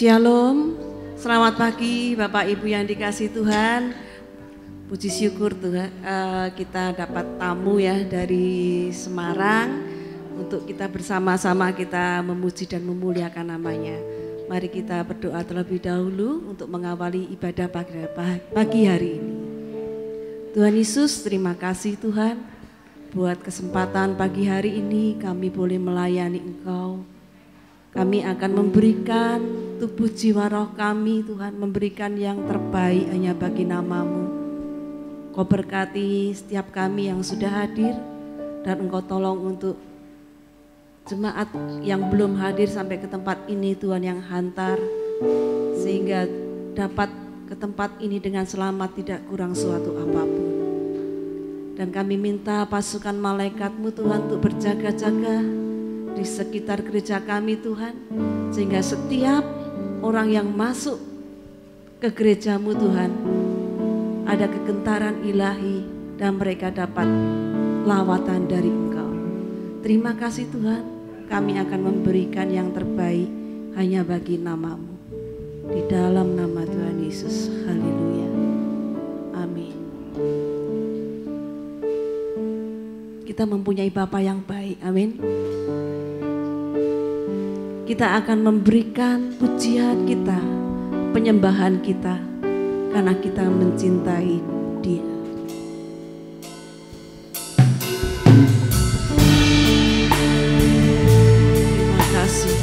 Shalom, selamat pagi Bapak Ibu yang dikasihi Tuhan. Puji syukur Tuhan, kita dapat tamu ya dari Semarang untuk kita bersama-sama kita memuji dan memuliakan namanya. Mari kita berdoa terlebih dahulu untuk mengawali ibadah pagi hari ini. Tuhan Yesus, terima kasih Tuhan buat kesempatan pagi hari ini kami boleh melayani Engkau. Kami akan memberikan tubuh jiwa roh kami Tuhan, memberikan yang terbaik hanya bagi nama-Mu. Kau berkati setiap kami yang sudah hadir dan Engkau tolong untuk jemaat yang belum hadir sampai ke tempat ini Tuhan yang hantar, sehingga dapat ke tempat ini dengan selamat, tidak kurang suatu apapun. Dan kami minta pasukan malaikat-Mu Tuhan untuk berjaga-jaga di sekitar gereja kami Tuhan, sehingga setiap orang yang masuk ke gereja-Mu Tuhan ada kegentaran ilahi dan mereka dapat lawatan dari Engkau. Terima kasih Tuhan, kami akan memberikan yang terbaik hanya bagi nama-Mu. Di dalam nama Tuhan Yesus, haleluya, amin. Kita mempunyai Bapa yang baik, amin. Kita akan memberikan pujian kita, penyembahan kita, karena kita mencintai Dia. Terima kasih.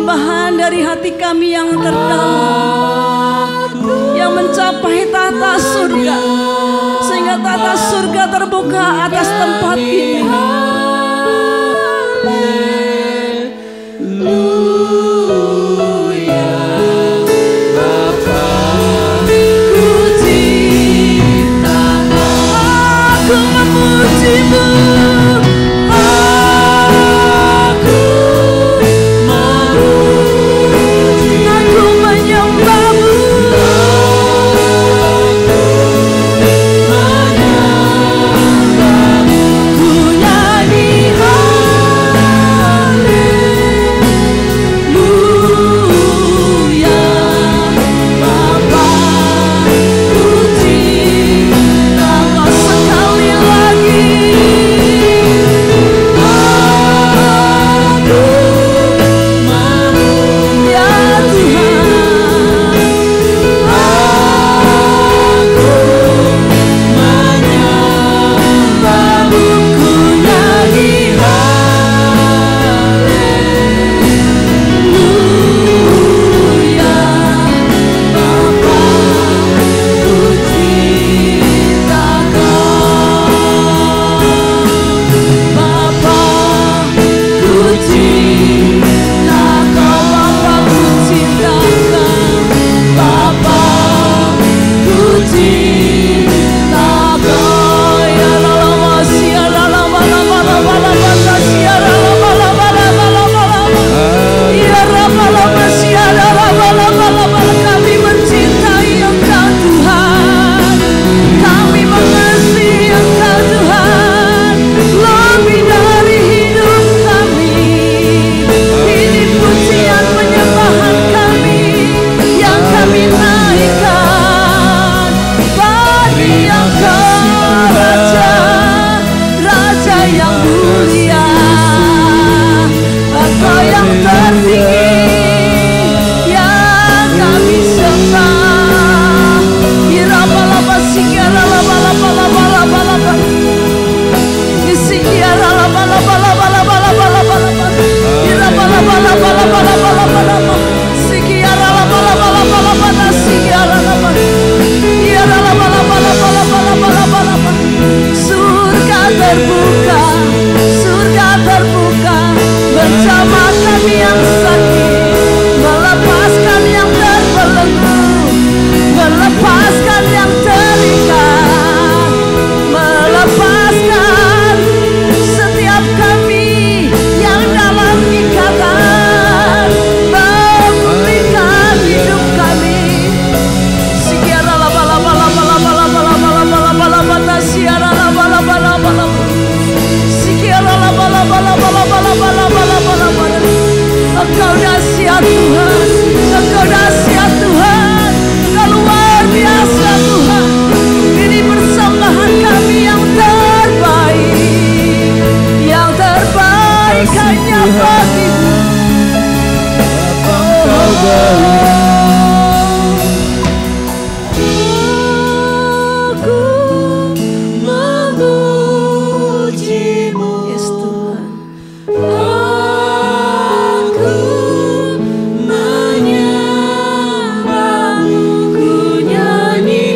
penyembahan dari hati kami yang terdalam, yang mencapai tata surga, sehingga tata surga terbuka atas tempat ini. Aku memujimu, aku menyembahmu, ku nyanyi haleluya. Bapa, puji Engkau sekali lagi. Aku mau ya Tuhan, aku menyembahmu, ku nyanyi haleluya. Bapa, puji Bapa, puji Bapa, puji Bapa, puji ya lama sia lama lama lama lama sia lama lama lama lama ya lama lama sia lama lama lama. Kami mencintai Engkau Tuhan, kami mengasihi Engkau Tuhan, lebih dari hidup kami. Ini pujian penyembahan kami yang kami naikkan bagi Engkau Raja, Raja yang mulia, Engkau yang tertinggi yang kami sembah. Irapa-lapa sikara-lapa-lapa-lapa-lapa-lapa, sikara-lapa-lapa-lapa-lapa-lapa-lapa, irapa-lapa-lapa-lapa-lapa-lapa-lapa, sikara-lapa-lapa-lapa-lapa-lapa, sikara-lapa, irapa-lapa-lapa-lapa-lapa-lapa-lapa. Surga terbuka, surga terbuka bersama kami yang sakit, melepaskan yang terbelenggu, melepaskan yang terikat, melepaskan setiap kami yang dalam ikatan, memulihkan hidup kami. Siara laba laba laba laba laba laba laba laba laba ta siara laba laba laba laba. Siara laba laba laba laba laba laba laba laba. Engkau dahsyat Tuhan, Engkau dahsyat Tuhan, Engkau luar biasa Tuhan. Ini persembahan kami yang terbaik hanya bagi-Mu. Aku memuji-Mu, yes Tuhan. Aku menyembah-Mu, ku nyanyi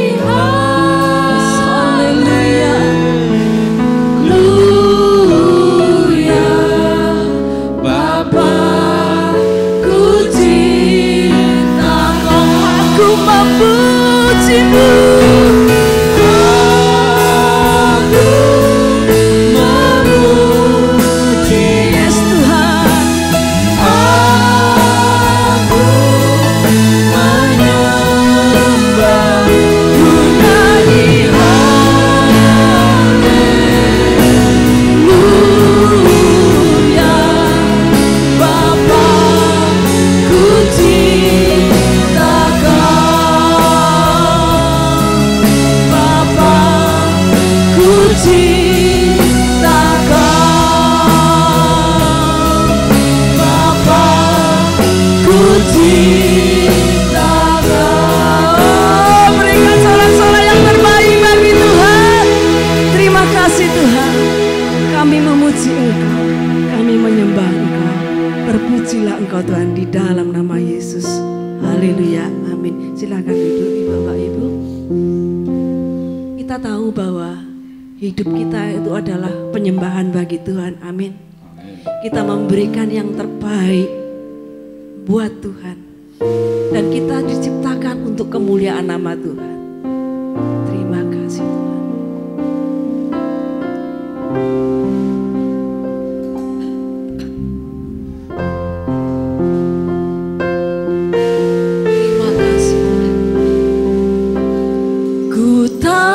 haleluya, haleluya. Bapa, ku cinta Kau, aku memuji-Mu. Aku memuji, yes Tuhan. Aku menyembah, ku nyanyi haleluya. Bapa, ku cinta Kau. dalam nama Yesus. Haleluya, amin. Silakan duduk Bapak Ibu. Kita tahu bahwa hidup kita itu adalah penyembahan bagi Tuhan, amin. Kita memberikan yang terbaik buat Tuhan. Dan kita diciptakan untuk kemuliaan nama Tuhan. Terima kasih Tuhan. Ku tahu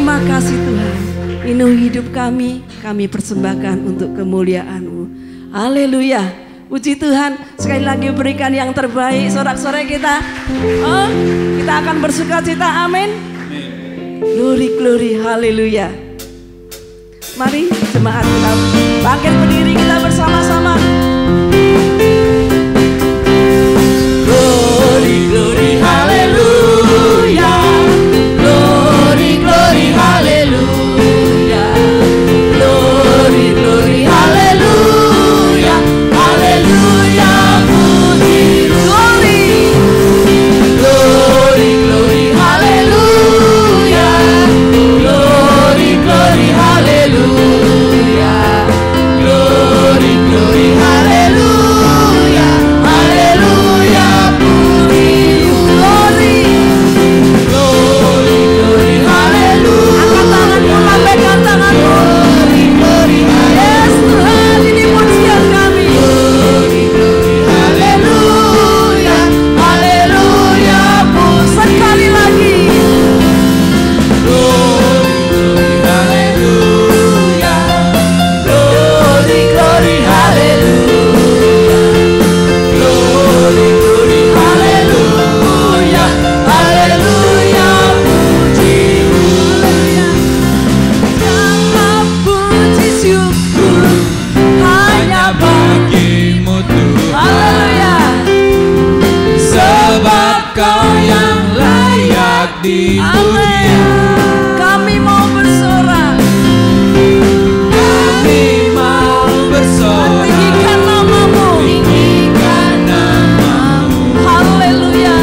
terima kasih Tuhan. Ini hidup kami persembahkan untuk kemuliaan-Mu. Haleluya. Puji Tuhan, sekali lagi berikan yang terbaik sorak-sorai kita. Oh, kita akan bersuka cita, amin. Glory, glory, haleluya. Mari jemaat kita bangkit berdiri, kita bersama-sama. Glory, glory, haleluya. Glory, glory, haleluya. Glory, glory, haleluya. Haleluya, puji glory. Glory, glory, haleluya. Glory, glory, haleluya. Glory, glory, haleluya. Haleluya, puji glory. Glory, glory, haleluya. Angkat tanganmu, lambaikan tanganmu. Glory, glory, yes Tuhan, ini pujian kami. Glory, glory, haleluya. Haleluya, puji sekali lagi. Glory, haleluya. Glory, glory, haleluya. Glory, glory, haleluya. Haleluya, puji haleluya. Jangan puji syukur hanya Bagimu Tuhan, haleluya. sebab Kau yang layak dipuji. Kami mau bersorak, Kami mau bersorak, tinggikan namamu. tinggikan namamu. Haleluya.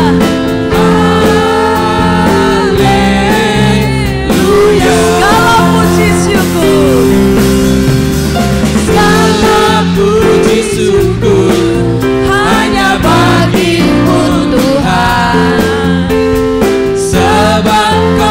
Haleluya. Segala puji syukur, Segala puji syukur hanya bagimu Tuhan. sebab Kau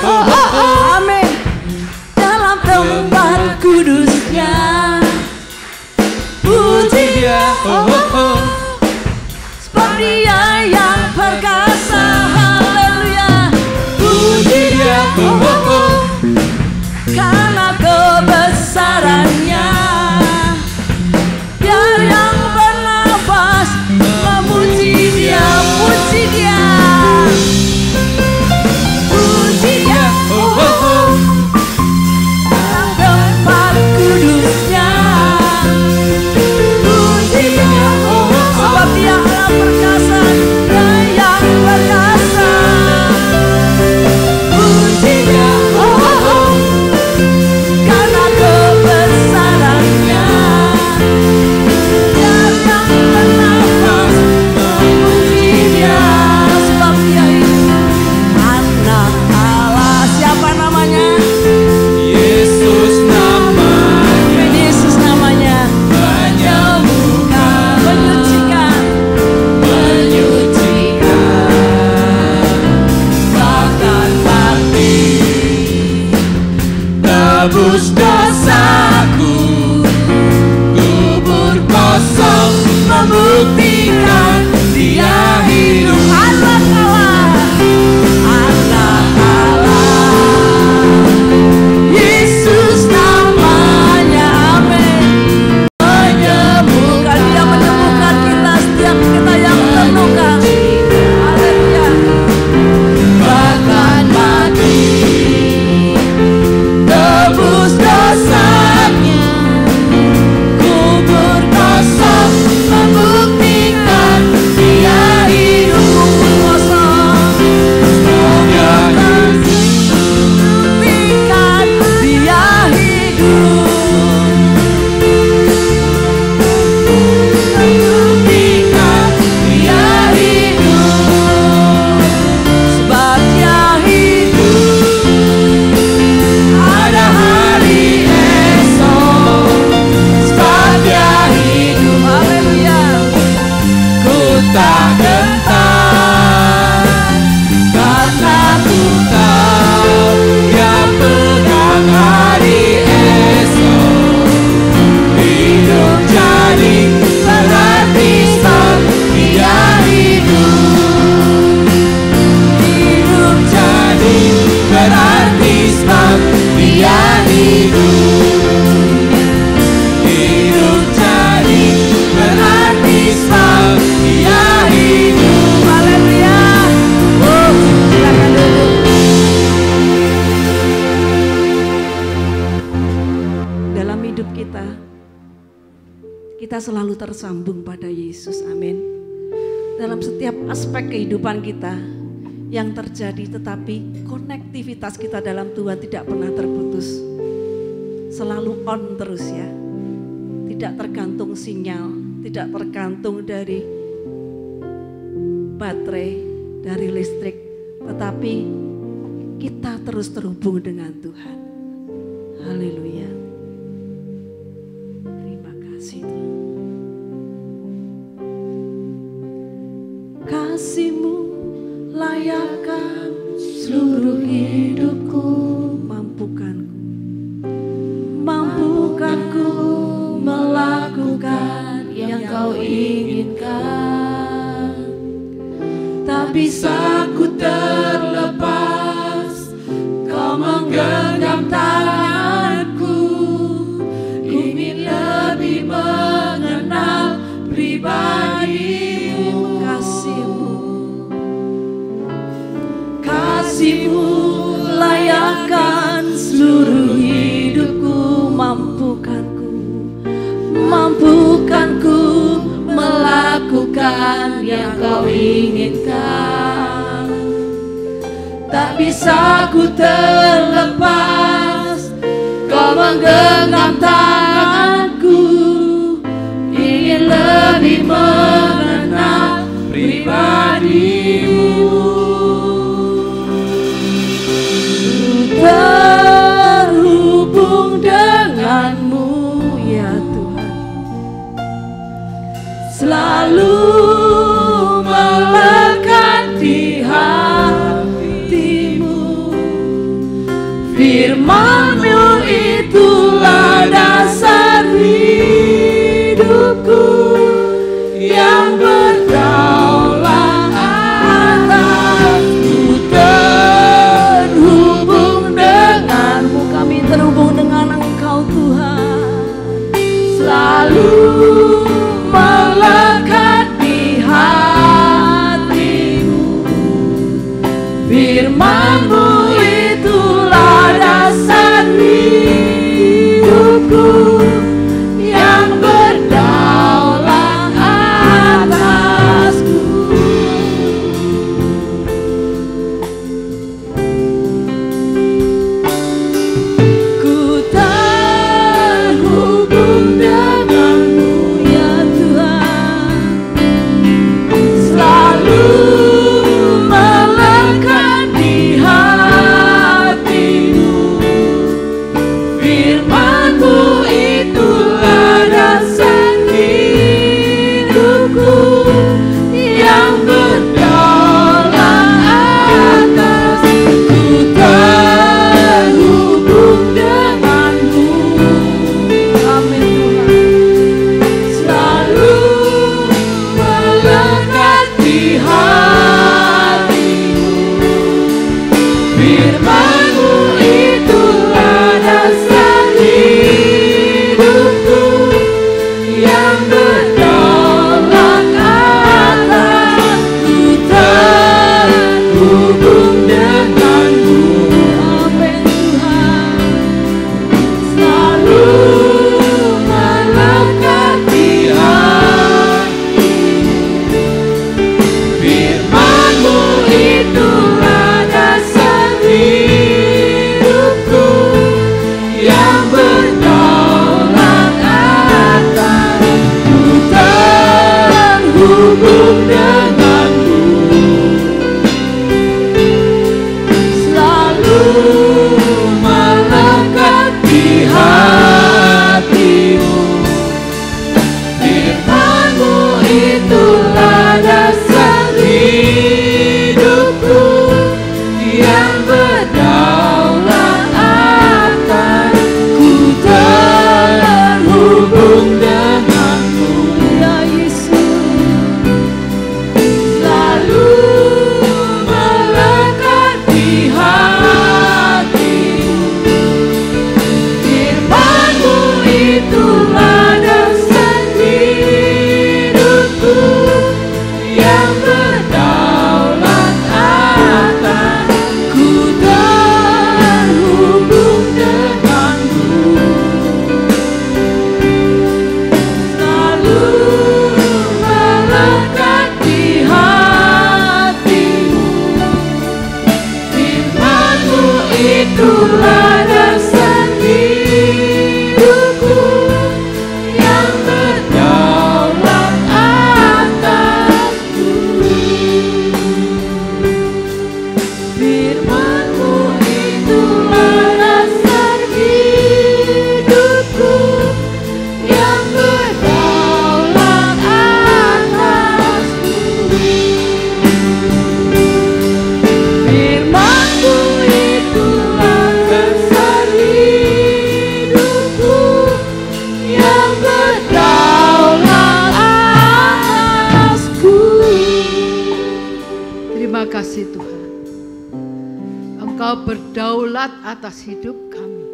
Amin. Dalam tempat kudusnya, puji Dia, sebab Dia yang perkasa. Haleluya. Puji Dia, karena kebesarannya. Dia yang bernafas, memuji Dia, puji Dia. Puji Dia, dalam tempat kudusnya. Puji Dia, sebab Dia Allah perkasa, Dia yang perkasa. Puji Dia, karena kebesarannya. Dia yang bernafas, memuji Dia, sebab Dia itu anak Allah. Siapa namanya? Yesus namanya, Yesus namanya. menyembuhkan, Menyucikan, bahkan mati, tebus dosaku, kubur kosong membuktikan Dia hidup. anak Allah, anak Allah. Yesus namanya, amin. Menyembuhkan, Dia menyembuhkan kita, setiap kita yang terluka. Haleluya. Bahkan mati, tebus dosanya, kubur kosong membuktikan Dia hidup. Kubur kosong, Dia buktikan Dia hidup. buktikan Dia hidup. Sebab Dia hidup. Ada hari esok, sebab Dia hidup. Haleluya. Ku tak gentar, karena ku tahu Dia pegang hari esok. Hidup jadi berarti sebab Dia hidup. Hidup jadi berarti sebab Dia hidup. Hidup jadi berarti sebab Dia hidup. Haleluya. Silakan duduk. Dalam hidup kita selalu tersambung pada Yesus. Amin. Dalam setiap aspek kehidupan kita yang terjadi, tetapi konektivitas kita dalam Tuhan tidak pernah terputus. Selalu on terus ya. Tidak tergantung sinyal, tidak tergantung dari baterai, dari listrik, tetapi kita terus terhubung dengan Tuhan. Haleluya. Terima kasih Tuhan. Kasih-Mu layakkan seluruh hidupku, mampukanku melakukan yang Kau inginkan. Tak bisa ku terlepas, Kau menggenggam tanganku. Ingin lebih mengenal pribadi-Mu. Kasih-Mu layakkan seluruh hidupku, mampukanku melakukan yang Kau inginkan. Tak bisa ku terlepas, Kau menggenggam tanganku. Ingin lebih mengenal pribadi-Mu. Terhubung dengan-Mu ya Tuhan, selalu melekat di hatimu. Firman-Mu itulah dasar hidupku yang berdaulat atasku. Terhubung dengan-Mu, kami terhubung dengan Engkau Tuhan, selalu melekat di hati-Mu. Firman-Mu itulah dasar hidupku yang berdaulat atasku. Ku terhubung dengan-Mu ya Tuhan, selalu melekat di hati-Mu. Firman-Mu itulah dasar hidupku yang berdaulat atasku. Terhubung dengan-Mu, amin Tuhan, selalu melekat di hati-Mu. Firman-Mu itulah dasar hidupku yang berdaulat atasku. Terhubung dengan-Mu, amin Tuhan, selalu melekat di hati-Mu. Firman-Mu itulah dasar hidupku yang berdaulat atasku. Terhubung dengan-Mu, selalu melekat di hati-Mu. Firman-Mu itulah dasar hidupku yang berdaulat atasku. Terhubung dengan-Mu ya Yesus, selalu melekat di hati-Mu. Firman-Mu itulah dasar hidupku yang berdaulat atasku. Terhubung dengan-Mu, selalu melekat di hati-Mu. Firman-Mu itulah dasar hidupku yang berdaulat atasku. Firman-Mu itulah dasar hidupku yang berdaulat atasku. Firman-Mu itulah dasar hidupku yang berdaulat atasku. Terima kasih Tuhan, Engkau berdaulat atas hidup kami.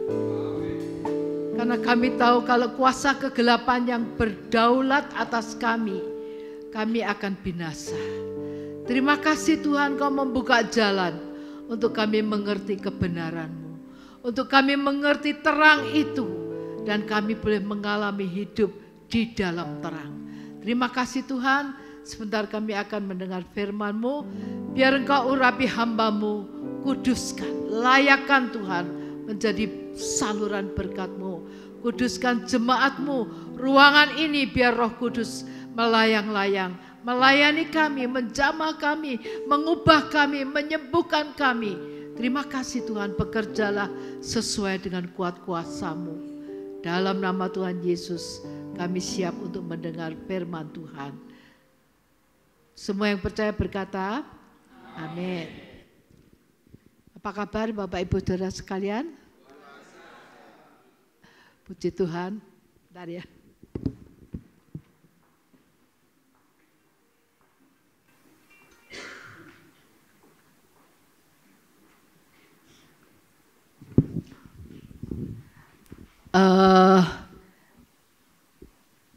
Karena kami tahu kalau kuasa kegelapan yang berdaulat atas kami akan binasa. Terima kasih Tuhan, Kau membuka jalan untuk kami mengerti kebenaran-Mu, untuk kami mengerti terang itu, dan kami boleh mengalami hidup di dalam terang. Terima kasih Tuhan, sebentar kami akan mendengar firman-Mu. Biar Engkau urapi hamba-Mu, kuduskan, layakkan Tuhan menjadi saluran berkat-Mu. Kuduskan jemaat-Mu, ruangan ini biar Roh Kudus melayang-layang, melayani kami, menjamah kami, mengubah kami, menyembuhkan kami. Terima kasih Tuhan, bekerjalah sesuai dengan kuat kuasa-Mu. Dalam nama Tuhan Yesus, kami siap untuk mendengar firman Tuhan. Semua yang percaya berkata, amin. Apa kabar Bapak Ibu Saudara sekalian? Puji Tuhan. Bentar ya.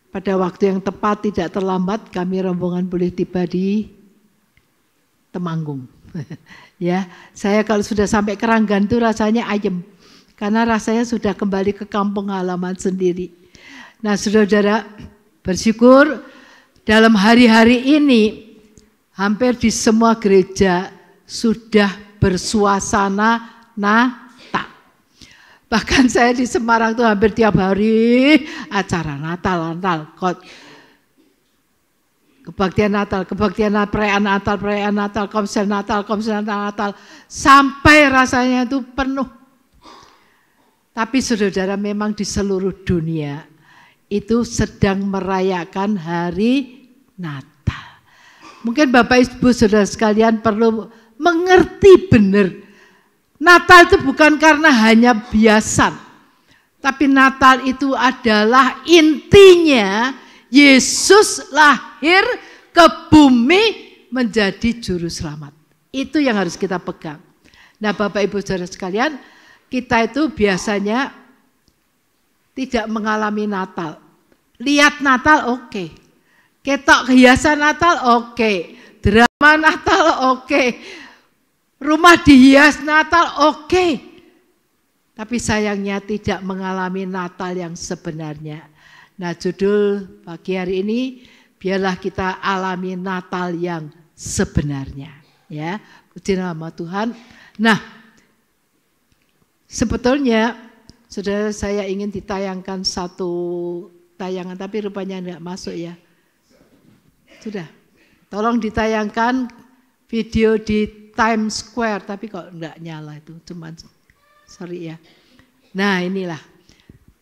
Pada waktu yang tepat tidak terlambat kami rombongan boleh tiba di Temanggung. Ya, saya kalau sudah sampai Keranggan itu rasanya ayem karena rasanya sudah kembali ke kampung halaman sendiri. Nah, saudara-saudara, bersyukur dalam hari-hari ini hampir di semua gereja sudah bersuasana Natal. Bahkan saya di Semarang tuh hampir tiap hari acara Natal. Kebaktian Natal, perayaan Natal, komsel Natal, sampai rasanya itu penuh. Tapi saudara-saudara, memang di seluruh dunia itu sedang merayakan hari Natal. Mungkin Bapak Ibu Saudara sekalian perlu mengerti benar. Natal itu bukan karena hanya biasan, tapi Natal itu adalah intinya Yesus lahir ke bumi menjadi juru selamat. Itu yang harus kita pegang. Nah, Bapak Ibu Saudara sekalian, kita itu biasanya tidak mengalami Natal. Lihat Natal oke. Ketok hiasan Natal oke. Drama Natal oke. Rumah dihias Natal oke. Tapi sayangnya tidak mengalami Natal yang sebenarnya. Nah, judul pagi hari ini, biarlah kita alami Natal yang sebenarnya. Ya, puji nama Tuhan. Nah, sebetulnya, saudara, saya ingin ditayangkan satu tayangan, tapi rupanya enggak masuk ya. Sudah, tolong ditayangkan video di Times Square, tapi kok enggak nyala itu, cuman sorry ya. Nah, inilah.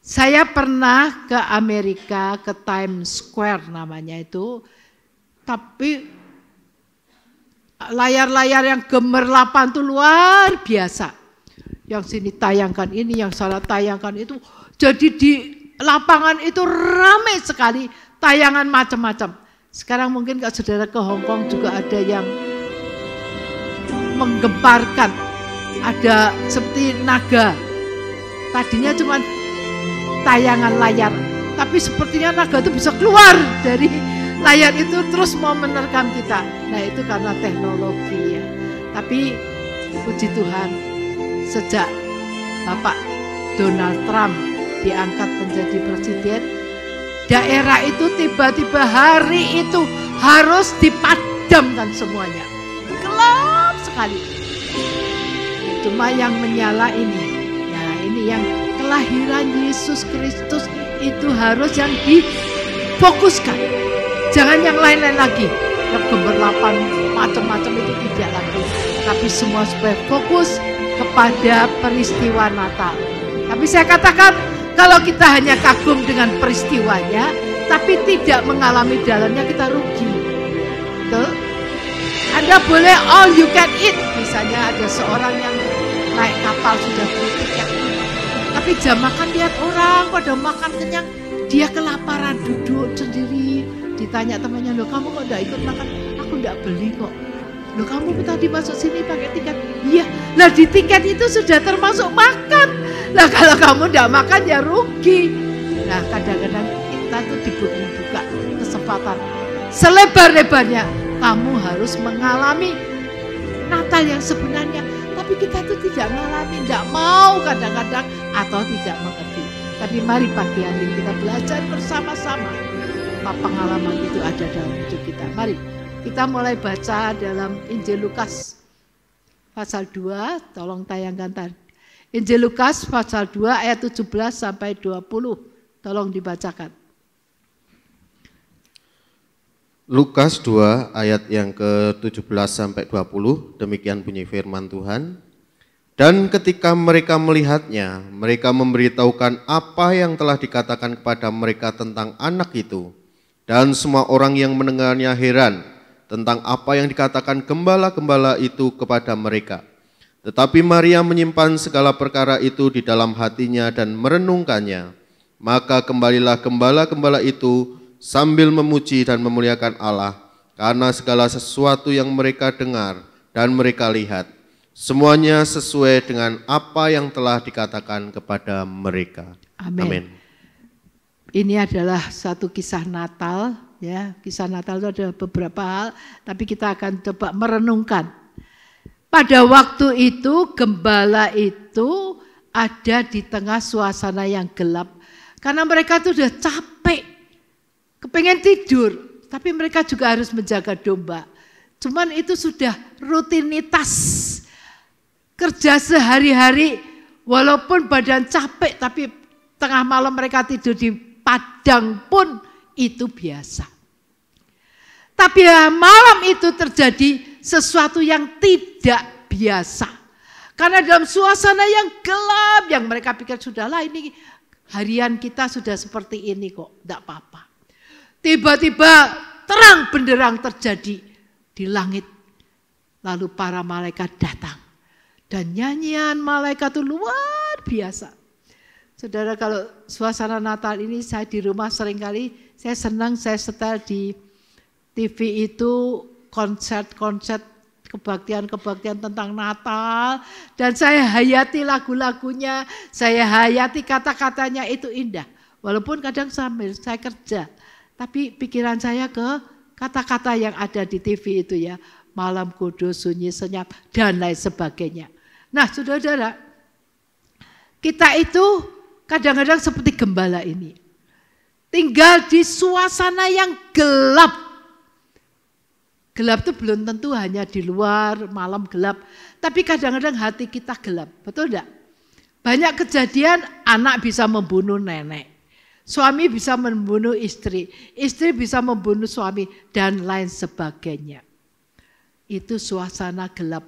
Saya pernah ke Amerika, ke Times Square namanya itu, tapi layar-layar yang gemerlapan itu luar biasa. Yang sini tayangkan ini, yang sana tayangkan itu. Jadi di lapangan itu ramai sekali, tayangan macam-macam. Sekarang mungkin kalau saudara ke Hong Kong juga ada yang menggemparkan, ada seperti naga. Tadinya cuma tayangan layar, tapi sepertinya naga itu bisa keluar dari layar itu terus mau menerkam kita. Nah, itu karena teknologi ya. Tapi puji Tuhan, sejak Bapak Donald Trump diangkat menjadi presiden, daerah itu tiba-tiba hari itu harus dipadamkan semuanya. Gelap sekali. Cuma yang menyala ini. Nah, ini yang kelahiran Yesus Kristus itu harus yang difokuskan. Jangan yang lain-lain lagi. Yang gemerlapan macam-macam itu tidak lagi. Tapi semua supaya fokus kepada peristiwa Natal. Tapi saya katakan, kalau kita hanya kagum dengan peristiwanya, tapi tidak mengalami dalamnya, kita rugi. Betul? Anda boleh all you can eat. Misalnya ada seorang yang naik kapal sudah beli tiket. Tapi jam makan lihat orang pada makan kenyang, dia kelaparan duduk sendiri. Ditanya temannya, loh kamu kok enggak ikut makan? Aku enggak beli kok. Loh kamu tadi masuk sini pakai tiket? Iya, lah di tiket itu sudah termasuk makan. Lah kalau kamu enggak makan ya rugi. Nah, kadang-kadang kita tuh dibuka kesempatan selebar-lebarnya. Kamu harus mengalami Natal yang sebenarnya. Tapi kita tuh tidak mengalami, tidak mau kadang-kadang atau tidak mengerti. Tapi mari pagi hari kita belajar bersama-sama apa pengalaman itu ada dalam hidup kita. Mari kita mulai baca dalam Injil Lukas pasal 2, tolong tayangkan tadi. Injil Lukas pasal 2 ayat 17 sampai 20, tolong dibacakan. Lukas 2 ayat yang ke-17 sampai 20, demikian bunyi firman Tuhan. Dan ketika mereka melihatnya, mereka memberitahukan apa yang telah dikatakan kepada mereka tentang anak itu. Dan semua orang yang mendengarnya heran tentang apa yang dikatakan gembala-gembala itu kepada mereka. Tetapi Maria menyimpan segala perkara itu di dalam hatinya dan merenungkannya. Maka kembalilah gembala-gembala itu sambil memuji dan memuliakan Allah karena segala sesuatu yang mereka dengar dan mereka lihat. Semuanya sesuai dengan apa yang telah dikatakan kepada mereka. Amin. Ini adalah satu kisah Natal, ya. Kisah Natal itu ada beberapa hal, tapi kita akan coba merenungkan. Pada waktu itu gembala itu ada di tengah suasana yang gelap. Karena mereka itu sudah capek, kepengen tidur, tapi mereka juga harus menjaga domba. Cuman itu sudah rutinitas kerja sehari-hari, walaupun badan capek, tapi tengah malam mereka tidur di padang pun itu biasa. Tapi malam itu terjadi sesuatu yang tidak biasa. Karena dalam suasana yang gelap, yang mereka pikir sudahlah ini harian kita sudah seperti ini kok, tidak apa-apa. Tiba-tiba terang benderang terjadi di langit. Lalu para malaikat datang. Dan nyanyian malaikat itu luar biasa. Saudara, kalau suasana Natal ini saya di rumah seringkali, saya senang saya setel di TV itu konser-konser kebaktian-kebaktian tentang Natal. Dan saya hayati lagu-lagunya, saya hayati kata-katanya, itu indah. Walaupun kadang sambil saya kerja, tapi pikiran saya ke kata-kata yang ada di TV itu ya. Malam kudus, sunyi, senyap, dan lain sebagainya. Nah saudara-saudara, kita itu kadang-kadang seperti gembala ini. Tinggal di suasana yang gelap. Gelap itu belum tentu hanya di luar, malam gelap. Tapi kadang-kadang hati kita gelap, betul enggak? Banyak kejadian anak bisa membunuh nenek. Suami bisa membunuh istri. Istri bisa membunuh suami dan lain sebagainya. Itu suasana gelap.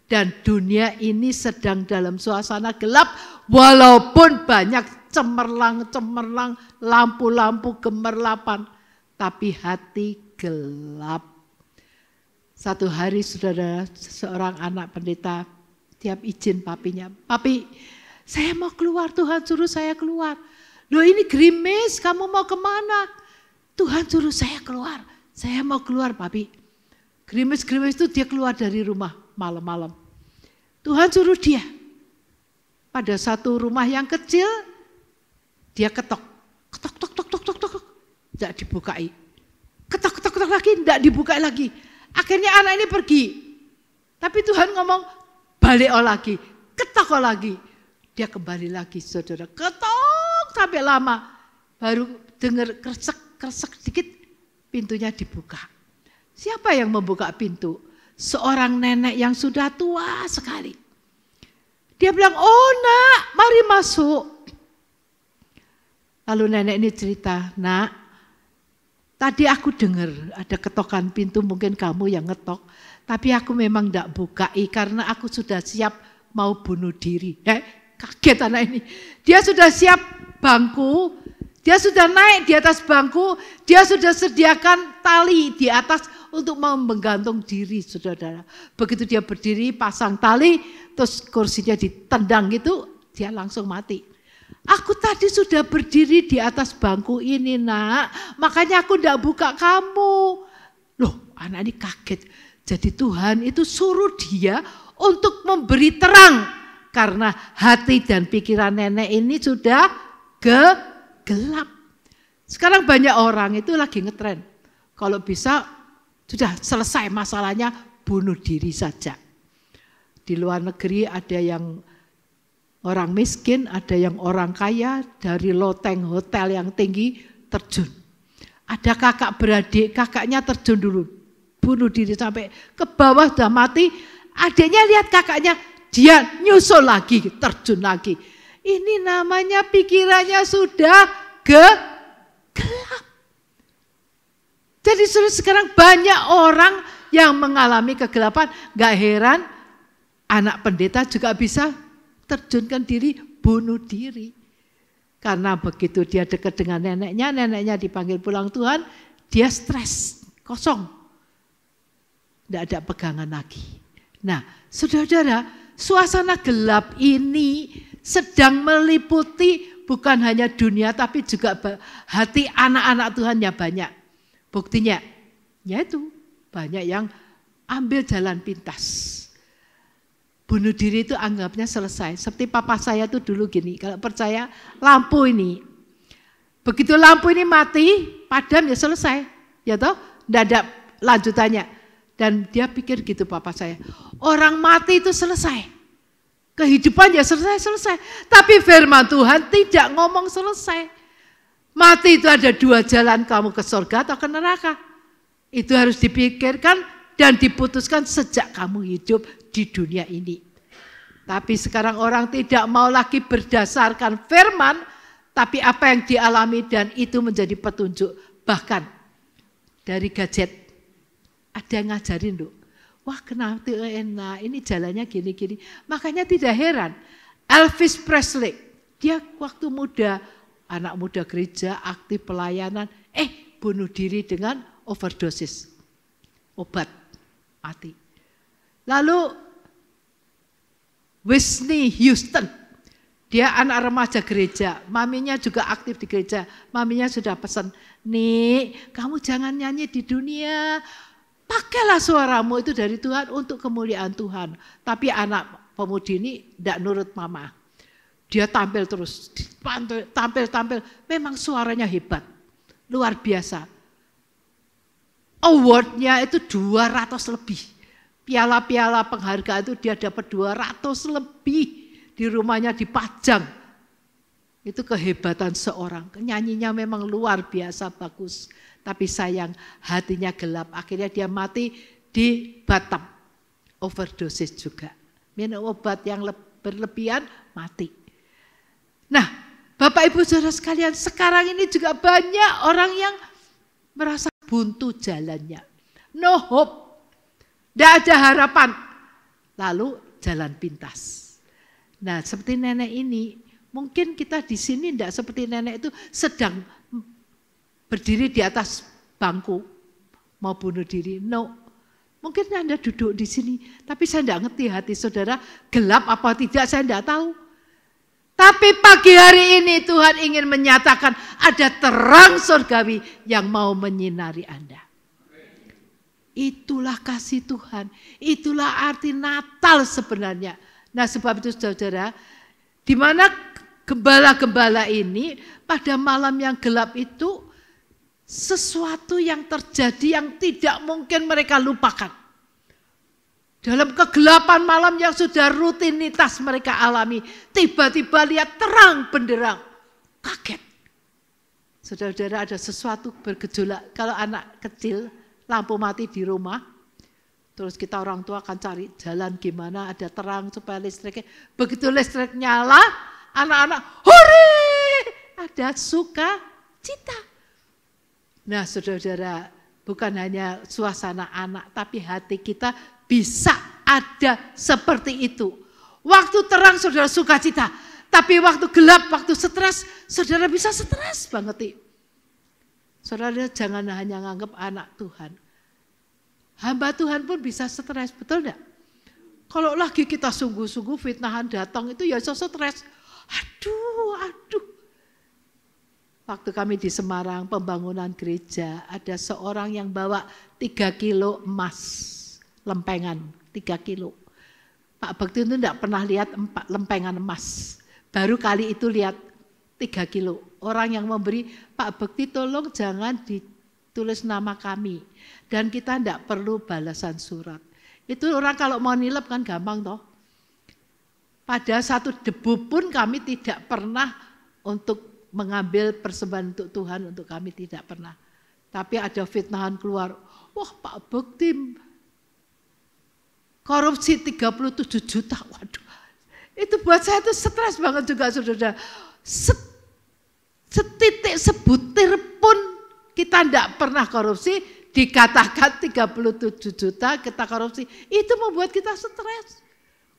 Dan dunia ini sedang dalam suasana gelap. Walaupun banyak cemerlang-cemerlang, lampu-lampu gemerlapan. Tapi hati gelap. Satu hari saudara, seorang anak pendeta tiap izin papinya. Papi, saya mau keluar, Tuhan suruh saya keluar. Loh ini gerimis, kamu mau kemana? Tuhan suruh saya keluar. Saya mau keluar papi. Gerimis-gerimis itu dia keluar dari rumah malam-malam. Tuhan suruh dia. Pada satu rumah yang kecil, dia ketok. Ketok, tok, tok, tok, tok, tok. Tidak dibukai. Ketok, ketok, ketok lagi, tidak dibukai lagi. Akhirnya anak ini pergi. Tapi Tuhan ngomong, balik lagi. Ketok lagi. Dia kembali lagi saudara. Ketok sampai lama. Baru dengar kresek-kresek sedikit, pintunya dibuka. Siapa yang membuka pintu? Seorang nenek yang sudah tua sekali. Dia bilang, oh nak, mari masuk. Lalu nenek ini cerita, nak, tadi aku dengar ada ketokan pintu, mungkin kamu yang ngetok. Tapi aku memang tidak bukai karena aku sudah siap mau bunuh diri. Kaget anak ini. Dia sudah siap bangku, dia sudah naik di atas bangku, dia sudah sediakan tali di atas untuk mau menggantung diri, saudara. Begitu dia berdiri, pasang tali, terus kursinya ditendang gitu, dia langsung mati. Aku tadi sudah berdiri di atas bangku ini nak, makanya aku tidak buka kamu. Loh, anak ini kaget. Jadi Tuhan itu suruh dia untuk memberi terang. Karena hati dan pikiran nenek ini sudah gelap. Sekarang banyak orang itu lagi ngetren. Kalau bisa sudah selesai masalahnya, bunuh diri saja. Di luar negeri ada yang orang miskin, ada yang orang kaya, dari loteng hotel yang tinggi terjun. Ada kakak beradik, kakaknya terjun dulu, bunuh diri sampai ke bawah sudah mati. Adiknya lihat kakaknya, dia nyusul lagi, terjun lagi. Ini namanya pikirannya sudah gelap. Jadi sekarang banyak orang yang mengalami kegelapan. Gak heran anak pendeta juga bisa terjunkan diri, bunuh diri. Karena begitu dia dekat dengan neneknya, neneknya dipanggil pulang Tuhan, dia stres, kosong. Tidak ada pegangan lagi. Nah, saudara-saudara, suasana gelap ini sedang meliputi bukan hanya dunia tapi juga hati anak-anak Tuhan yang banyak. Buktinya, yaitu banyak yang ambil jalan pintas. Bunuh diri itu anggapnya selesai. Seperti papa saya tuh dulu gini, kalau percaya lampu ini. Begitu lampu ini mati, padam ya selesai. Ya toh, enggak ada lanjutannya. Dan dia pikir gitu papa saya. Orang mati itu selesai. Kehidupan ya selesai. Tapi firman Tuhan tidak ngomong selesai. Mati itu ada dua jalan, kamu ke surga atau ke neraka. Itu harus dipikirkan dan diputuskan sejak kamu hidup di dunia ini. Tapi sekarang orang tidak mau lagi berdasarkan firman, tapi apa yang dialami dan itu menjadi petunjuk. Bahkan dari gadget, ada yang ngajarin loh. Wah kenapa enak, ini jalannya gini-gini. Makanya tidak heran, Elvis Presley, dia waktu muda, anak muda gereja, aktif pelayanan, bunuh diri dengan overdosis, obat, mati. Lalu Whitney Houston, dia anak remaja gereja, maminya juga aktif di gereja, maminya sudah pesan, nih kamu jangan nyanyi di dunia, pakailah suaramu itu dari Tuhan untuk kemuliaan Tuhan. Tapi anak pemudi ini tidak nurut mama. Dia tampil terus, tampil, memang suaranya hebat, luar biasa. Awardnya itu 200 lebih. Piala-piala penghargaan itu dia dapat 200 lebih. Di rumahnya dipajang. Itu kehebatan seorang. Nyanyinya memang luar biasa bagus. Tapi sayang hatinya gelap. Akhirnya dia mati di Batam. Overdosis juga. Minum obat yang berlebihan mati. Nah Bapak Ibu Saudara sekalian, sekarang ini juga banyak orang yang merasa buntu jalannya. No hope. Tidak ada harapan. Lalu jalan pintas. Nah seperti nenek ini, mungkin kita di sini tidak seperti nenek itu sedang berdiri di atas bangku mau bunuh diri. No. Mungkin Anda duduk di sini, tapi saya tidak ngerti hati saudara gelap apa tidak, saya tidak tahu. Tapi pagi hari ini Tuhan ingin menyatakan ada terang surgawi yang mau menyinari Anda. Itulah kasih Tuhan, itulah arti Natal sebenarnya. Nah sebab itu saudara, di mana gembala-gembala ini pada malam yang gelap itu sesuatu yang terjadi yang tidak mungkin mereka lupakan. Dalam kegelapan malam yang sudah rutinitas mereka alami, tiba-tiba lihat terang benderang, kaget. Saudara-saudara ada sesuatu bergejolak. Kalau anak kecil lampu mati di rumah, terus kita orang tua akan cari jalan gimana ada terang supaya listriknya. Begitu listrik nyala, anak-anak hore, ada sukacita. Nah saudara-saudara, bukan hanya suasana anak, tapi hati kita bisa ada seperti itu. Waktu terang saudara sukacita, tapi waktu gelap, waktu stres, saudara bisa stres banget. Saudara jangan hanya nganggap anak Tuhan. Hamba Tuhan pun bisa stres, betul enggak? Kalau lagi kita sungguh-sungguh fitnahan datang itu ya stres. Aduh. Waktu kami di Semarang pembangunan gereja, ada seorang yang bawa 3 kilo emas, lempengan 3 kilo. Pak Bekti itu tidak pernah lihat lempengan emas. Baru kali itu lihat 3 kilo. Orang yang memberi, Pak Bekti tolong jangan ditulis nama kami. Dan kita tidak perlu balasan surat. Itu orang kalau mau nilep kan gampang toh. Pada satu debu pun kami tidak pernah untuk mengambil persembahan untuk Tuhan, untuk kami tidak pernah. Tapi ada fitnahan keluar, wah Pak Bekti korupsi 37 juta, waduh. Itu buat saya itu stres banget juga saudara. Setitik sebutir pun kita tidak pernah korupsi, dikatakan 37 juta kita korupsi, itu membuat kita stres.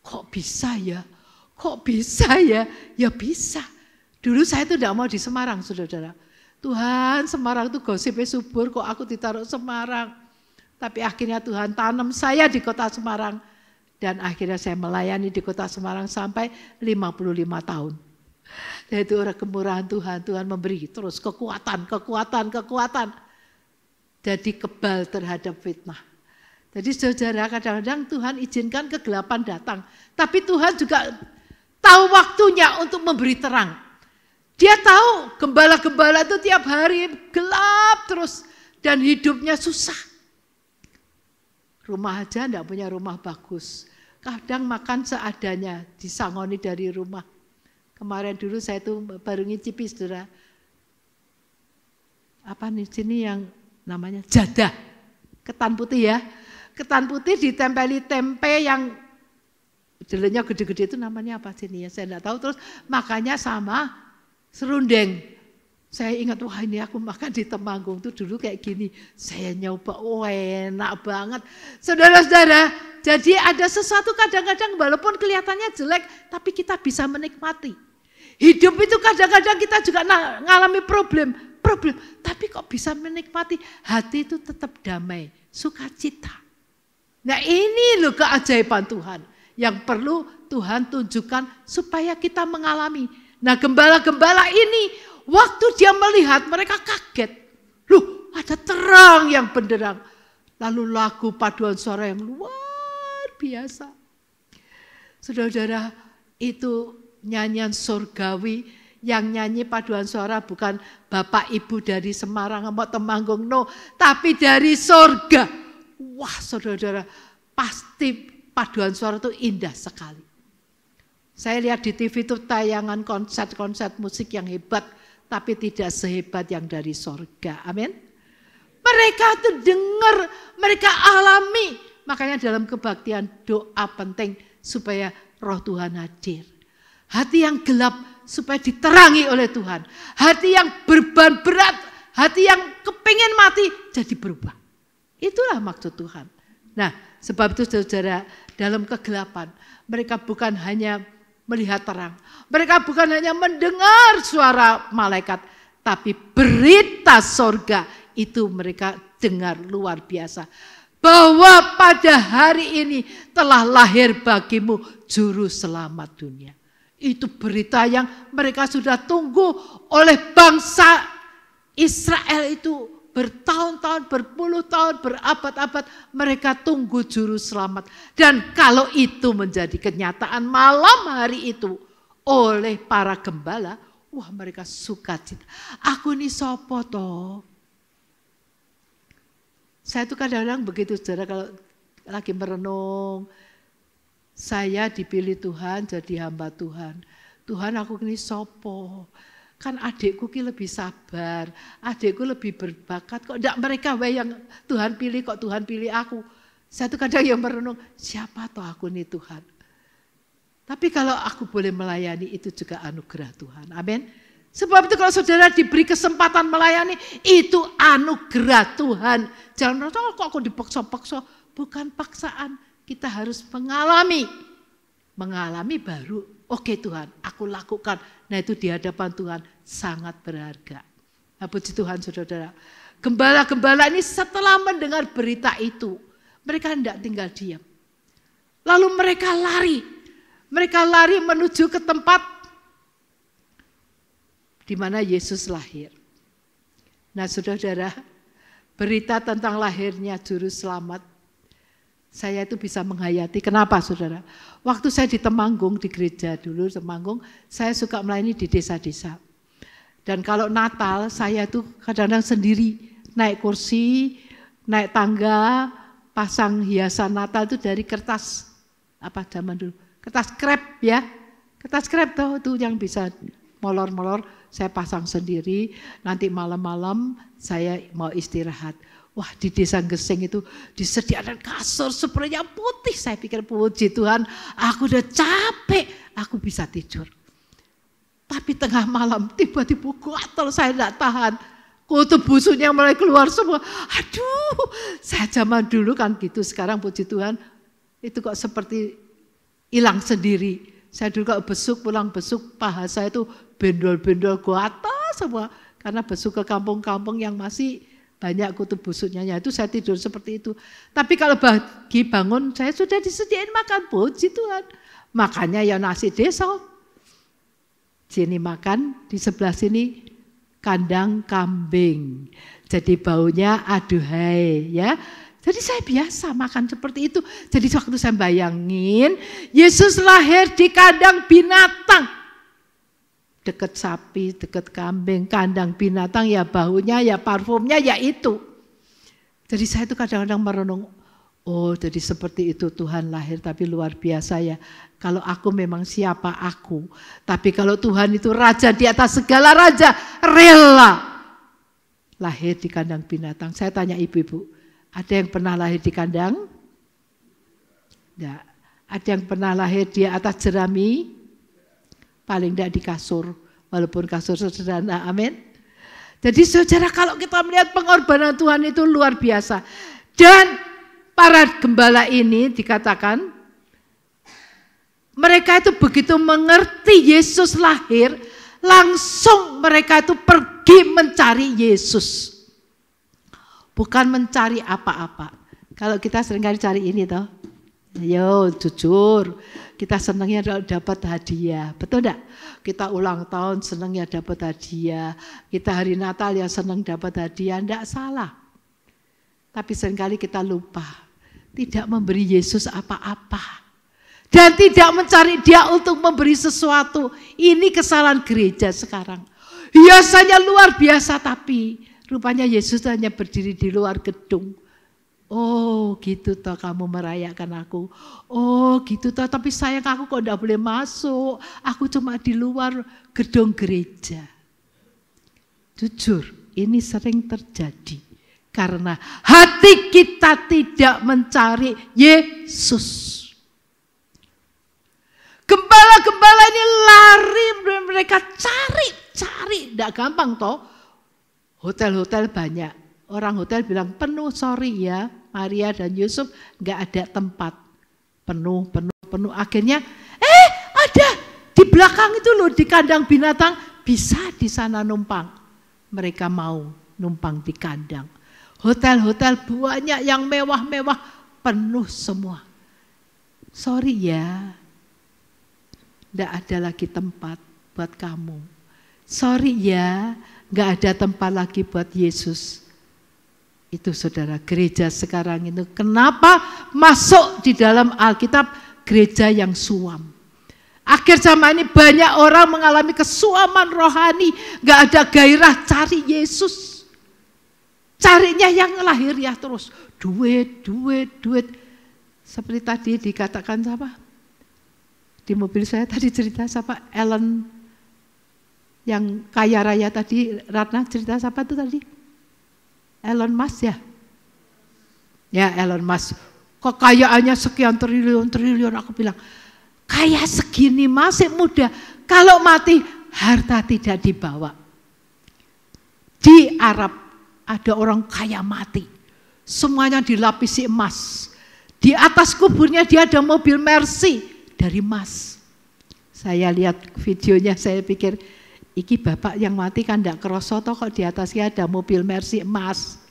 Kok bisa ya? Kok bisa ya? Ya bisa. Dulu saya itu tidak mau di Semarang, saudara. Tuhan, Semarang itu gosipnya subur, kok aku ditaruh Semarang. Tapi akhirnya Tuhan tanam saya di kota Semarang. Dan akhirnya saya melayani di kota Semarang sampai 55 tahun. Dan itu orang kemurahan Tuhan. Tuhan memberi terus kekuatan. Jadi kebal terhadap fitnah. Jadi saudara, kadang-kadang Tuhan izinkan kegelapan datang. Tapi Tuhan juga tahu waktunya untuk memberi terang. Dia tahu gembala-gembala itu tiap hari gelap terus. Dan hidupnya susah. Rumah aja enggak punya rumah bagus. Kadang makan seadanya, disangoni dari rumah. Kemarin dulu saya tuh baru ngicipi saudara. Apa nih sini yang namanya jadah. Ketan putih ya. Ketan putih ditempeli tempe yang jelenya gede-gede itu namanya apa sini ya. Saya enggak tahu. Terus makannya sama serundeng. Saya ingat, wah ini aku makan di Temanggung tuh dulu kayak gini. Saya nyoba, enak banget. Saudara-saudara, jadi ada sesuatu kadang-kadang walaupun kelihatannya jelek, tapi kita bisa menikmati. Hidup itu kadang-kadang kita juga ngalami problem. Tapi kok bisa menikmati, hati itu tetap damai, sukacita. Nah ini loh keajaiban Tuhan yang perlu Tuhan tunjukkan supaya kita mengalami. Nah gembala-gembala ini, waktu dia melihat mereka kaget. Loh ada terang yang benderang. Lalu lagu paduan suara yang luar biasa. Saudara-saudara, itu nyanyian surgawi. Yang nyanyi paduan suara bukan Bapak Ibu dari Semarang atau Temanggung, no. Tapi dari surga. Wah saudara-saudara, pasti paduan suara itu indah sekali. Saya lihat di TV itu tayangan konser musik yang hebat. Tapi tidak sehebat yang dari sorga. Amin. Mereka tuh dengar, mereka alami. Makanya dalam kebaktian doa penting supaya roh Tuhan hadir. Hati yang gelap supaya diterangi oleh Tuhan. Hati yang beban berat, hati yang kepingin mati jadi berubah. Itulah maksud Tuhan. Nah sebab itu saudara, dalam kegelapan mereka bukan hanya melihat terang. Mereka bukan hanya mendengar suara malaikat, tapi berita sorga itu mereka dengar luar biasa. Bahwa pada hari ini telah lahir bagimu juru selamat dunia. Itu berita yang mereka sudah tunggu oleh bangsa Israel itu. Bertahun-tahun, berpuluh tahun, berabad-abad mereka tunggu juru selamat. Dan kalau itu menjadi kenyataan malam hari itu oleh para gembala, wah mereka sukacita. Aku ini sopo toh. Saya tuh kadang-kadang begitu saudara kalau lagi merenung. Saya dipilih Tuhan jadi hamba Tuhan. Tuhan aku ini sopo. Kan adikku ki lebih sabar, adikku lebih berbakat. Kok enggak mereka yang Tuhan pilih, kok Tuhan pilih aku. Saya tuh kadang yang merenung, siapa toh aku nih Tuhan. Tapi kalau aku boleh melayani itu juga anugerah Tuhan. Amin. Sebab itu kalau saudara diberi kesempatan melayani, itu anugerah Tuhan. Jangan merasa kok aku dipaksa-paksa. Bukan paksaan, kita harus mengalami. Mengalami baru, oke Tuhan, aku lakukan. Nah itu di hadapan Tuhan sangat berharga. Nah, puji Tuhan saudara. Gembala-gembala ini setelah mendengar berita itu, mereka tidak tinggal diam. Lalu mereka lari. Mereka lari menuju ke tempat di mana Yesus lahir. Nah saudara, berita tentang lahirnya juru selamat, saya itu bisa menghayati. Kenapa saudara? Waktu saya di Temanggung, di gereja dulu Temanggung, saya suka melayani di desa-desa. Dan kalau Natal saya tuh kadang-kadang sendiri naik kursi, naik tangga, pasang hiasan Natal itu dari kertas, apa zaman dulu, kertas krep ya. Kertas krep tuh yang bisa molor-molor, saya pasang sendiri, nanti malam-malam saya mau istirahat. Wah di desa Geseng itu disediakan kasur spray yang putih. Saya pikir puji Tuhan, aku udah capek, aku bisa tidur. Tapi tengah malam tiba-tiba gatal, saya tidak tahan. Kutu busuknya mulai keluar semua. Aduh, saya zaman dulu kan gitu, sekarang puji Tuhan itu kok seperti hilang sendiri. Saya dulu kalau besuk, pulang besuk, paha saya itu bendol-bendol gatal semua. Karena besuk ke kampung-kampung yang masih banyak kutu busuknya, ya itu saya tidur seperti itu. Tapi kalau pagi bangun, saya sudah disediain makan, puji Tuhan. Makannya ya nasi desa. Sini makan, di sebelah sini kandang kambing. Jadi baunya aduhai ya. Jadi saya biasa makan seperti itu. Jadi waktu saya bayangin, Yesus lahir di kandang binatang. Dekat sapi, dekat kambing, kandang binatang ya baunya, ya parfumnya ya itu. Jadi saya itu kadang-kadang merenung, oh jadi seperti itu Tuhan lahir, tapi luar biasa ya. Kalau aku memang siapa aku, tapi kalau Tuhan itu raja di atas segala raja, rela lahir di kandang binatang. Saya tanya ibu-ibu, ada yang pernah lahir di kandang? Enggak. Ada yang pernah lahir di atas jerami? Paling tidak di kasur, walaupun kasur sederhana, amin. Jadi saudara, kalau kita melihat pengorbanan Tuhan itu luar biasa. Dan para gembala ini dikatakan, mereka itu begitu mengerti Yesus lahir, langsung mereka itu pergi mencari Yesus. Bukan mencari apa-apa. Kalau kita seringkali cari ini toh, ayo jujur, kita senangnya dapat hadiah, betul enggak? Kita ulang tahun senangnya dapat hadiah, kita hari Natal ya senang dapat hadiah, enggak salah. Tapi seringkali kita lupa, tidak memberi Yesus apa-apa. Dan tidak mencari dia untuk memberi sesuatu. Ini kesalahan gereja sekarang. Biasanya luar biasa, tapi rupanya Yesus hanya berdiri di luar gedung. Oh gitu toh kamu merayakan aku. Oh gitu toh, tapi sayang aku kok enggak boleh masuk. Aku cuma di luar gedung gereja. Jujur, ini sering terjadi. Karena hati kita tidak mencari Yesus. Gembala-gembala ini lari, mereka cari. Enggak gampang toh. Hotel-hotel banyak. Orang hotel bilang penuh, sorry ya. Maria dan Yusuf nggak ada tempat, penuh. Akhirnya, ada di belakang itu loh, di kandang binatang, bisa di sana numpang. Mereka mau numpang di kandang. Hotel-hotel banyak yang mewah-mewah, penuh semua. Sorry ya, nggak ada lagi tempat buat kamu. Sorry ya, nggak ada tempat lagi buat Yesus. Itu saudara, gereja sekarang itu kenapa masuk di dalam Alkitab gereja yang suam. Akhir zaman ini banyak orang mengalami kesuaman rohani, gak ada gairah cari Yesus. Carinya yang lahir ya terus, duit. Seperti tadi dikatakan siapa? Di mobil saya tadi cerita siapa? Ellen yang kaya raya tadi, Ratna cerita siapa itu tadi? Elon Musk ya? Ya Elon Musk. Kekayaannya sekian triliun, aku bilang, kaya segini masih muda, kalau mati harta tidak dibawa. Di Arab ada orang kaya mati, semuanya dilapisi emas. Di atas kuburnya dia ada mobil Mercy dari emas. Saya lihat videonya, saya pikir, iki bapak yang mati kan enggak kerasa toh kok di atasnya ada mobil Mercy emas.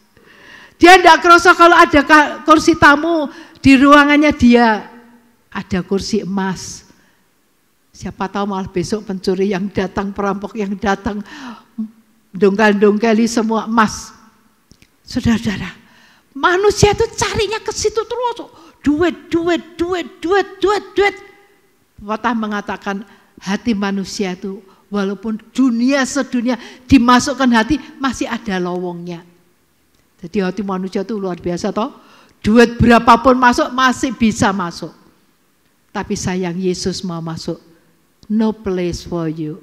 Dia enggak kerasa kalau ada kursi tamu di ruangannya dia ada kursi emas. Siapa tahu malah besok pencuri yang datang, perampok yang datang dongkal-dongkali semua emas. Saudara-saudara, manusia itu carinya ke situ terus. Duit. Pepatah mengatakan hati manusia itu walaupun dunia sedunia dimasukkan hati, masih ada lowongnya. Jadi hati manusia itu luar biasa toh. Duit berapapun masuk masih bisa masuk. Tapi sayang Yesus mau masuk. No place for you.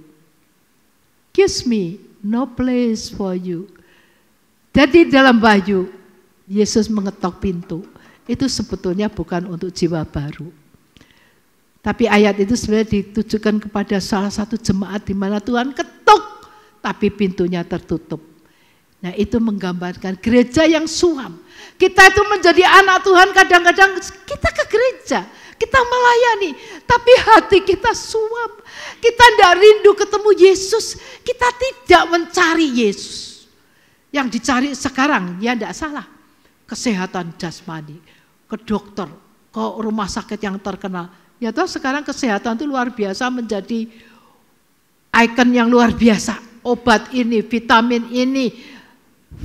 Kiss me, no place for you. Jadi dalam Wahyu, Yesus mengetok pintu. Itu sebetulnya bukan untuk jiwa baru. Tapi ayat itu sebenarnya ditujukan kepada salah satu jemaat di mana Tuhan ketuk, tapi pintunya tertutup. Nah itu menggambarkan gereja yang suam. Kita itu menjadi anak Tuhan, kadang-kadang kita ke gereja, kita melayani, tapi hati kita suam. Kita tidak rindu ketemu Yesus, kita tidak mencari Yesus. yang dicari sekarang, ya tidak salah. Kesehatan jasmani, ke dokter, ke rumah sakit yang terkenal. Ya toh sekarang kesehatan itu luar biasa menjadi ikon yang luar biasa. Obat ini, vitamin ini,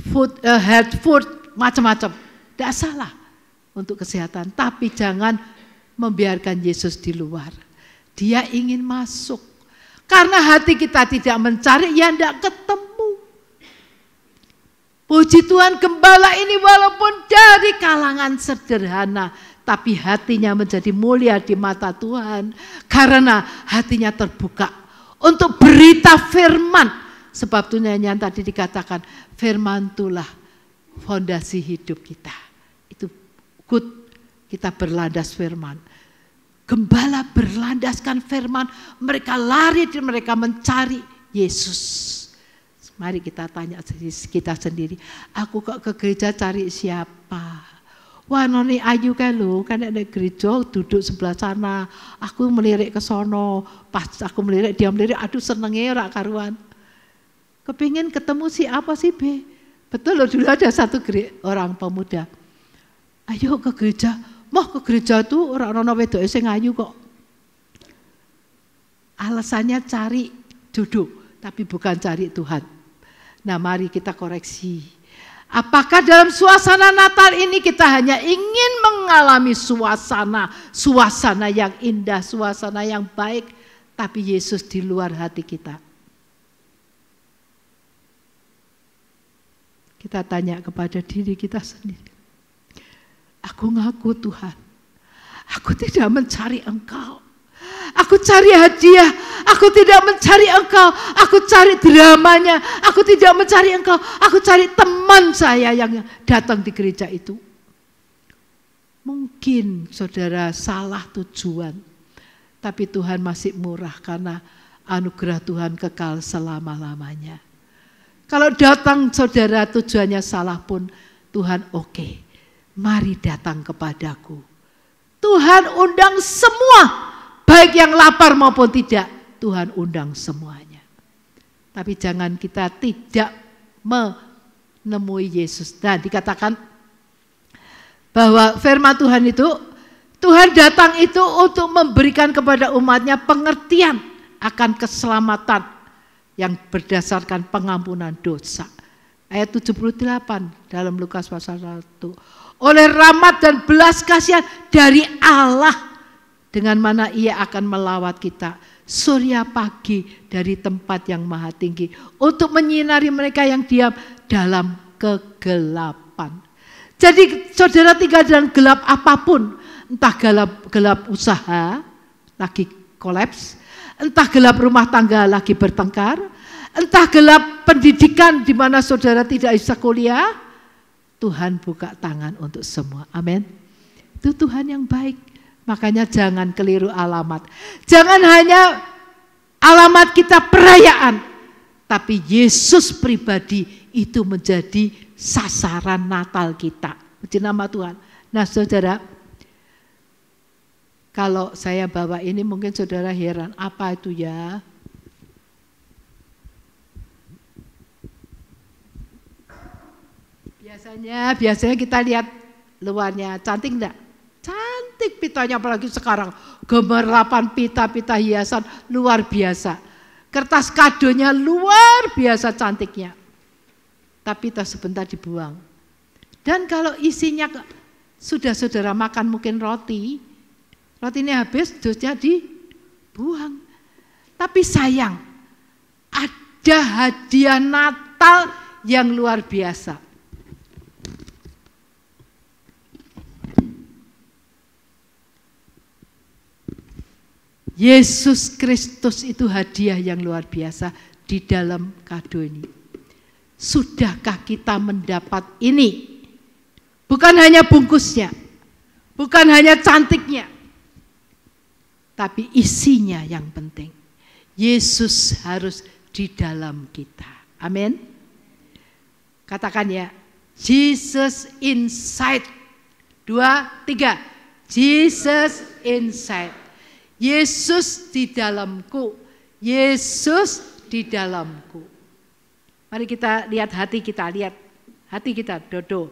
food, health food, macam-macam. Tidak salah untuk kesehatan, tapi jangan membiarkan Yesus di luar. Dia ingin masuk. Karena hati kita tidak mencari, ya tidak ketemu. Puji Tuhan, gembala ini walaupun dari kalangan sederhana, tapi hatinya menjadi mulia di mata Tuhan. Karena hatinya terbuka untuk berita firman. Sebab Tuhan yang tadi dikatakan, firman itulah fondasi hidup kita. Itu good, kita berlandas firman. Gembala berlandaskan firman, mereka lari dan mereka mencari Yesus. Mari kita tanya kita sendiri, aku kok ke gereja cari siapa? Wah noni ayu kan lo, kan ada gereja duduk sebelah sana, aku melirik ke sono, pas aku melirik dia melirik, aduh senengnya ora karuan. Kepingin ketemu si apa sih B? Betul loh, dulu ada satu orang pemuda, ayo ke gereja. Mau ke gereja tuh orang-orang wedoke sing ayu kok. Alasannya cari jodoh, tapi bukan cari Tuhan. Nah, mari kita koreksi. Apakah dalam suasana Natal ini kita hanya ingin mengalami suasana yang indah, suasana yang baik, tapi Yesus di luar hati kita? Kita tanya kepada diri kita sendiri. Aku ngaku Tuhan, aku tidak mencari Engkau. Aku cari hadiah, aku tidak mencari Engkau. Aku cari dramanya, aku tidak mencari Engkau. Aku cari teman saya yang datang di gereja itu. Mungkin saudara salah tujuan, tapi Tuhan masih murah karena anugerah Tuhan kekal selama-lamanya. Kalau datang saudara tujuannya salah pun, Tuhan oke. Mari datang kepadaku. Tuhan undang semua, baik yang lapar maupun tidak, Tuhan undang semuanya. Tapi jangan kita tidak menemui Yesus. Nah, dikatakan bahwa firman Tuhan itu, Tuhan datang itu untuk memberikan kepada umatnya pengertian akan keselamatan yang berdasarkan pengampunan dosa. Ayat 78 dalam Lukas pasal 1. Oleh rahmat dan belas kasihan dari Allah, dengan mana Ia akan melawat kita surya pagi dari tempat yang maha tinggi untuk menyinari mereka yang diam dalam kegelapan. Jadi saudara tinggal dalam gelap apapun, entah gelap usaha lagi kolaps, entah gelap rumah tangga lagi bertengkar, entah gelap pendidikan di mana saudara tidak bisa kuliah, Tuhan buka tangan untuk semua. Amin. Itu Tuhan yang baik. Makanya jangan keliru alamat. Jangan hanya alamat kita perayaan, tapi Yesus pribadi itu menjadi sasaran Natal kita. Puji nama Tuhan. Nah saudara, kalau saya bawa ini mungkin saudara heran, apa itu ya? Biasanya kita lihat luarnya, cantik enggak? Cantik pitanya, apalagi sekarang gemerlapan pita-pita hiasan luar biasa. Kertas kadonya luar biasa cantiknya. Tapi tak sebentar dibuang. Dan kalau isinya sudah saudara makan mungkin roti ini habis, dosnya dibuang. Tapi sayang, ada hadiah Natal yang luar biasa. Yesus Kristus itu hadiah yang luar biasa di dalam kado ini. Sudahkah kita mendapat ini? Bukan hanya bungkusnya, bukan hanya cantiknya, tapi isinya yang penting. Yesus harus di dalam kita. Amin. Katakan ya, Jesus inside. 2, 3. Jesus inside. Yesus di dalamku, Yesus di dalamku. Mari kita lihat hati kita, lihat Hati kita, Dodo.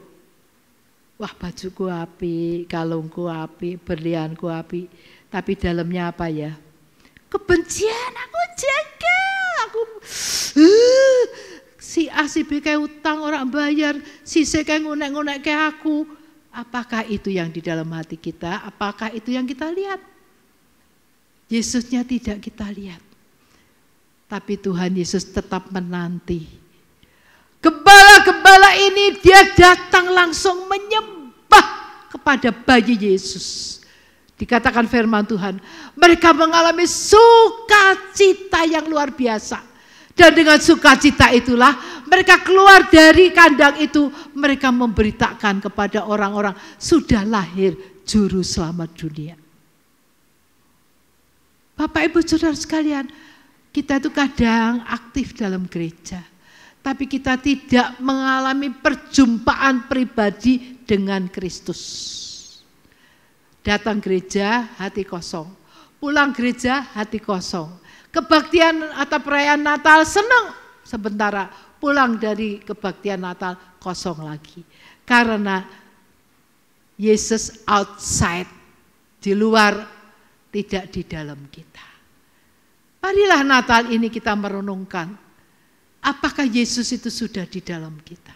Wah, bajuku api, kalungku api, berlianku api. Tapi dalamnya apa ya? Kebencian, aku jengkel, aku si A si B kayak utang orang bayar, si C kayak ngunek-ngunek kayak aku. Apakah itu yang di dalam hati kita? Apakah itu yang kita lihat? Yesusnya tidak kita lihat. Tapi Tuhan Yesus tetap menanti. Gembala-gembala ini dia datang langsung menyembah kepada bayi Yesus. Dikatakan firman Tuhan, mereka mengalami sukacita yang luar biasa. Dan dengan sukacita itulah mereka keluar dari kandang itu. Mereka memberitakan kepada orang-orang, sudah lahir juru selamat dunia. Bapak Ibu Saudara sekalian, kita itu kadang aktif dalam gereja. Tapi kita tidak mengalami perjumpaan pribadi dengan Kristus. Datang gereja hati kosong, pulang gereja hati kosong. Kebaktian atau perayaan Natal senang sementara, pulang dari kebaktian Natal kosong lagi. Karena Yesus outside, di luar, tidak di dalam kita. Marilah Natal ini kita merenungkan, apakah Yesus itu sudah di dalam kita.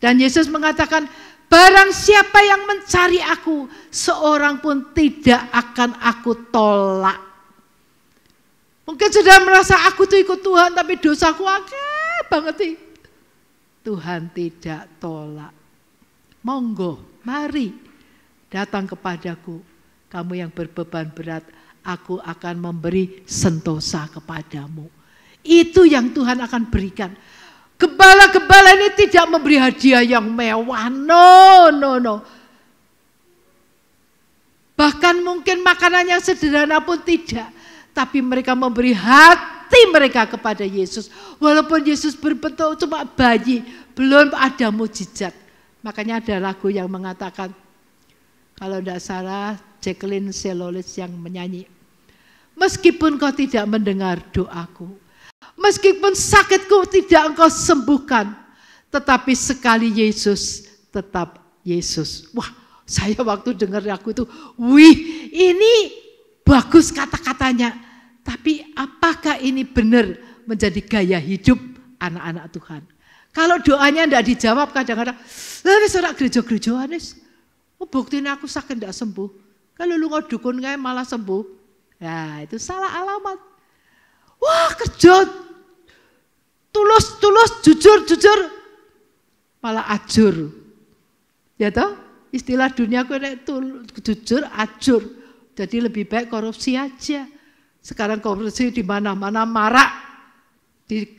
Dan Yesus mengatakan, barang siapa yang mencari aku, seorang pun tidak akan aku tolak. Mungkin sudah merasa aku tuh ikut Tuhan, tapi dosaku akeh banget sih. Tuhan tidak tolak. Monggo, mari datang kepadaku, kamu yang berbeban berat, aku akan memberi sentosa kepadamu. Itu yang Tuhan akan berikan. Gembala-gembala ini tidak memberi hadiah yang mewah, no. Bahkan mungkin makanan yang sederhana pun tidak. Tapi mereka memberi hati mereka kepada Yesus. Walaupun Yesus berbentuk cuma bayi, belum ada mujizat. Makanya ada lagu yang mengatakan, kalau tidak salah Jacqueline Selolis yang menyanyi, meskipun kau tidak mendengar doaku, meskipun sakitku tidak engkau sembuhkan, tetapi sekali Yesus, tetap Yesus. Wah, saya waktu dengar lagu itu, wih, ini bagus kata-katanya. Tapi apakah ini benar menjadi gaya hidup anak-anak Tuhan? Kalau doanya tidak dijawab kadang-kadang, saudara gereja-gerejaan, buktiin aku sakit tidak sembuh. Kalau lu ngodukun kayak malah sembuh. Nah, itu salah alamat. Wah, kerja tulus, jujur, malah ajur. Ya toh? Istilah dunia jujur, ajur. Jadi lebih baik korupsi aja. Sekarang korupsi di mana-mana marak. Di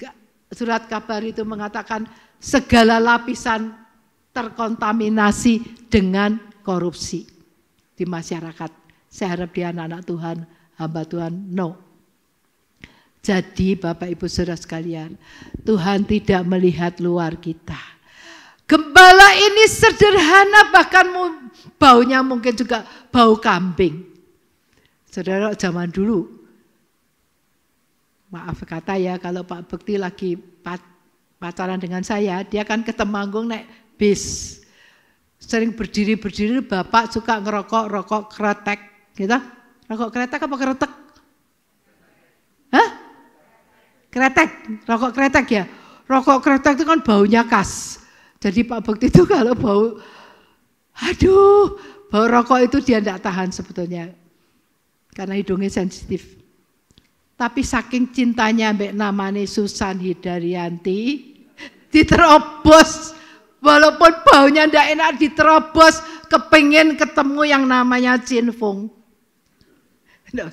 surat kabar itu mengatakan segala lapisan terkontaminasi dengan korupsi di masyarakat. Saya harap dia anak-anak Tuhan, hamba Tuhan, no. Jadi Bapak Ibu Saudara sekalian, Tuhan tidak melihat luar kita. Gembala ini sederhana, bahkan baunya mungkin juga bau kambing. Saudara zaman dulu, maaf kata ya, kalau Pak Bekti lagi pacaran dengan saya, dia kan ke Temanggung naik bis. Sering berdiri, bapak suka ngerokok kretek. Gitu? Rokok kretek apa kretek? Hah? Kretek, rokok kretek ya. Rokok kretek itu kan baunya khas. Jadi Pak Bekti itu kalau bau rokok itu dia tidak tahan sebetulnya. Karena hidungnya sensitif. Tapi saking cintanya mbak namanya Susan Hidarianti, diterobos. Walaupun baunya tidak enak, diterobos, kepingin ketemu yang namanya Chin Fung.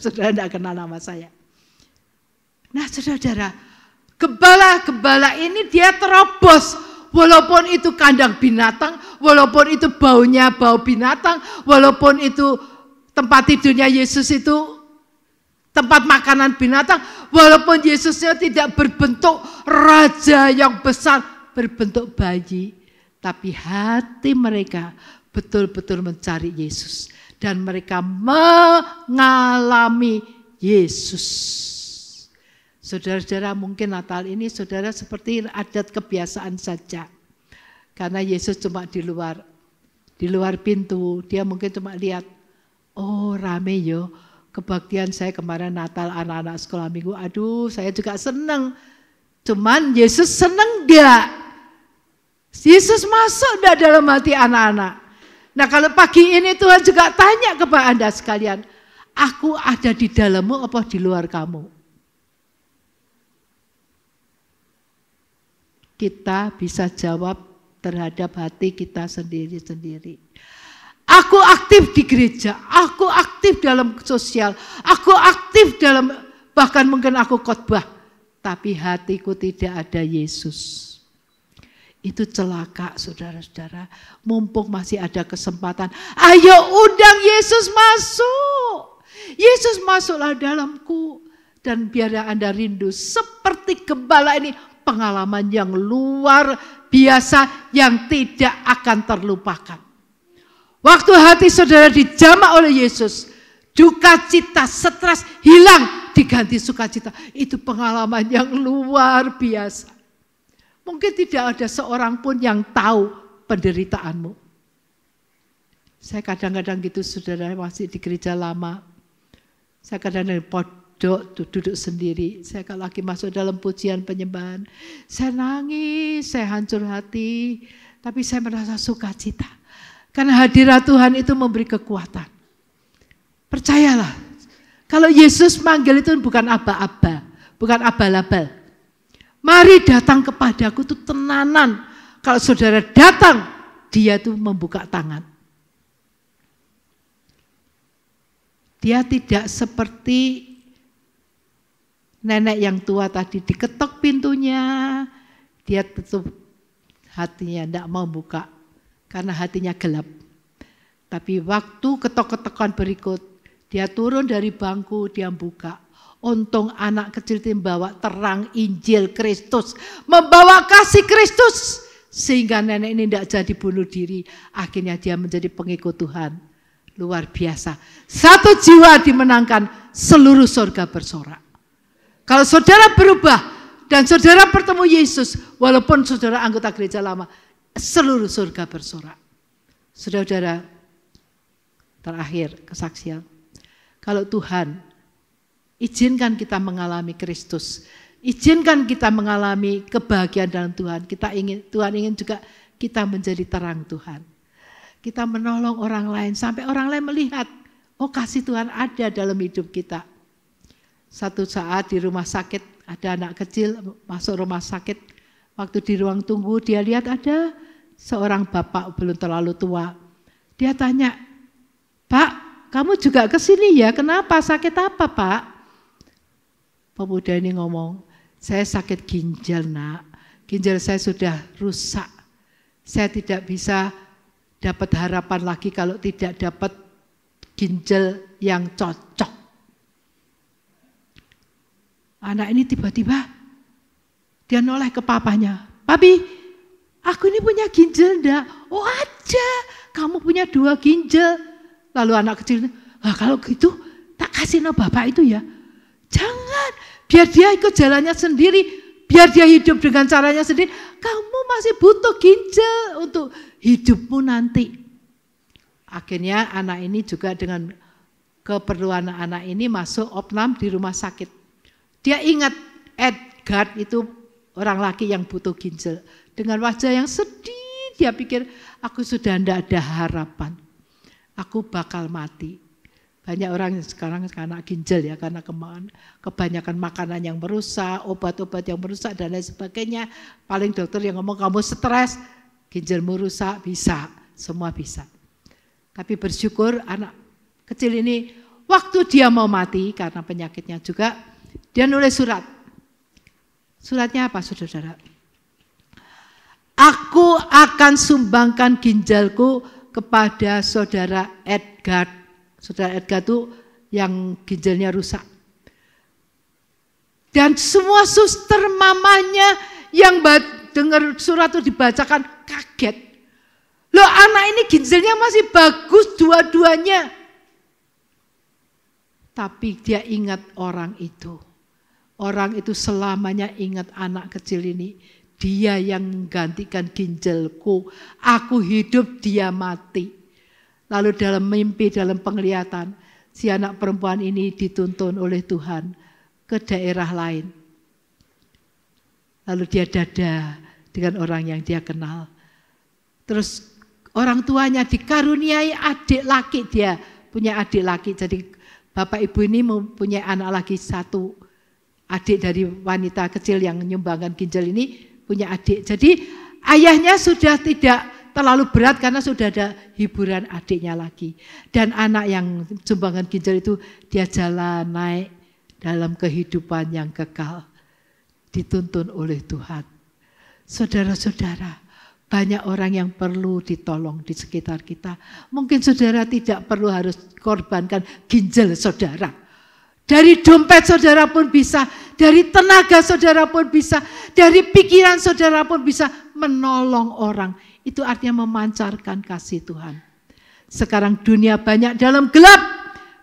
Saudara tidak kenal nama saya. Nah saudara, gembala-gembala ini dia terobos. Walaupun itu kandang binatang, walaupun itu baunya bau binatang, walaupun itu tempat tidurnya Yesus itu tempat makanan binatang, walaupun Yesusnya tidak berbentuk raja yang besar, berbentuk bayi. Tapi hati mereka betul-betul mencari Yesus. Dan mereka mengalami Yesus. Saudara-saudara, mungkin Natal ini saudara seperti adat kebiasaan saja. Karena Yesus cuma di luar pintu. Dia mungkin cuma lihat, oh rame yo, kebaktian saya kemarin Natal anak-anak sekolah minggu. Aduh, saya juga seneng. Cuman Yesus seneng enggak? Yesus masuk enggak dalam hati anak-anak? Nah kalau pagi ini Tuhan juga tanya kepada Anda sekalian, aku ada di dalammu apa di luar kamu? Kita bisa jawab terhadap hati kita sendiri-sendiri. Aku aktif di gereja, aku aktif dalam sosial, aku aktif dalam, bahkan mungkin aku khotbah, tapi hatiku tidak ada Yesus. Itu celaka saudara-saudara, mumpung masih ada kesempatan, ayo undang Yesus masuk. Yesus masuklah dalamku, dan biar Anda rindu seperti gembala ini, pengalaman yang luar biasa yang tidak akan terlupakan. Waktu hati saudara dijamah oleh Yesus, duka cita, stres hilang, diganti sukacita. Itu pengalaman yang luar biasa. Mungkin tidak ada seorang pun yang tahu penderitaanmu. Saya kadang-kadang gitu saudara, masih di gereja lama. Saya kadang-kadang pojok duduk sendiri. Saya kalau lagi masuk dalam pujian penyembahan, saya nangis, saya hancur hati. Tapi saya merasa sukacita. Karena hadirat Tuhan itu memberi kekuatan. Percayalah, kalau Yesus manggil itu bukan aba-aba, bukan abal-abal. Mari datang kepadaku itu tenanan. Kalau saudara datang, dia tuh membuka tangan. Dia tidak seperti nenek yang tua tadi diketok pintunya, dia tutup hatinya, tidak mau buka karena hatinya gelap. Tapi waktu ketok-ketokan berikut, dia turun dari bangku, dia buka. Untung anak kecil itu membawa terang Injil Kristus, membawa kasih Kristus, sehingga nenek ini tidak jadi bunuh diri. Akhirnya dia menjadi pengikut Tuhan. Luar biasa. Satu jiwa dimenangkan, seluruh surga bersorak. Kalau saudara berubah dan saudara bertemu Yesus, walaupun saudara anggota gereja lama, seluruh surga bersorak. Saudara-saudara, terakhir kesaksian. Kalau Tuhan izinkan kita mengalami Kristus, izinkan kita mengalami kebahagiaan dalam Tuhan. Tuhan ingin juga kita menjadi terang Tuhan. Kita menolong orang lain sampai orang lain melihat, oh kasih Tuhan ada dalam hidup kita. Satu saat di rumah sakit, ada anak kecil masuk rumah sakit. Waktu di ruang tunggu dia lihat ada seorang bapak belum terlalu tua. Dia tanya, Pak, kamu juga ke sini ya? Kenapa? Sakit apa, Pak? Pemuda ini ngomong, saya sakit ginjal nak, ginjal saya sudah rusak. Saya tidak bisa dapat harapan lagi kalau tidak dapat ginjal yang cocok. Anak ini tiba-tiba dia noleh ke papanya, Papi, aku ini punya ginjal enggak? Oh ada, kamu punya 2 ginjal. Lalu anak kecil, kalau gitu tak kasih no bapak itu ya. Jangan, biar dia ikut jalannya sendiri, biar dia hidup dengan caranya sendiri. Kamu masih butuh ginjal untuk hidupmu nanti. Akhirnya anak ini juga dengan keperluan anak ini masuk opnam di rumah sakit. Dia ingat Edgar itu orang laki yang butuh ginjal. Dengan wajah yang sedih, dia pikir aku sudah tidak ada harapan. Aku bakal mati. Banyak orang sekarang karena ginjal ya, karena kebanyakan makanan yang merusak, obat-obat yang merusak dan lain sebagainya. Paling dokter yang ngomong kamu stres, ginjalmu rusak, bisa, semua bisa. Tapi bersyukur anak kecil ini waktu dia mau mati karena penyakitnya juga, dia nulis surat. Suratnya apa saudara? Aku akan sumbangkan ginjalku kepada saudara Edgar. Saudara Edgar itu yang ginjalnya rusak. Dan semua suster mamanya yang dengar surat itu dibacakan kaget. Loh anak ini ginjalnya masih bagus dua-duanya. Tapi dia ingat orang itu. Orang itu selamanya ingat anak kecil ini. Dia yang menggantikan ginjalku. Aku hidup, dia mati. Lalu dalam mimpi, dalam penglihatan, si anak perempuan ini dituntun oleh Tuhan ke daerah lain. Lalu dia dada dengan orang yang dia kenal. Terus orang tuanya dikaruniai adik laki, dia punya adik laki. Jadi bapak ibu ini mempunyai anak lagi satu. Adik dari wanita kecil yang menyumbangkan ginjal ini punya adik. Jadi ayahnya sudah tidak terlalu berat karena sudah ada hiburan adiknya lagi. Dan anak yang sumbangkan ginjal itu dia jalan naik dalam kehidupan yang kekal. Dituntun oleh Tuhan. Saudara-saudara, banyak orang yang perlu ditolong di sekitar kita. Mungkin saudara tidak perlu harus korbankan ginjal saudara. Dari dompet saudara pun bisa, dari tenaga saudara pun bisa, dari pikiran saudara pun bisa menolong orang. Itu artinya memancarkan kasih Tuhan. Sekarang dunia banyak dalam gelap,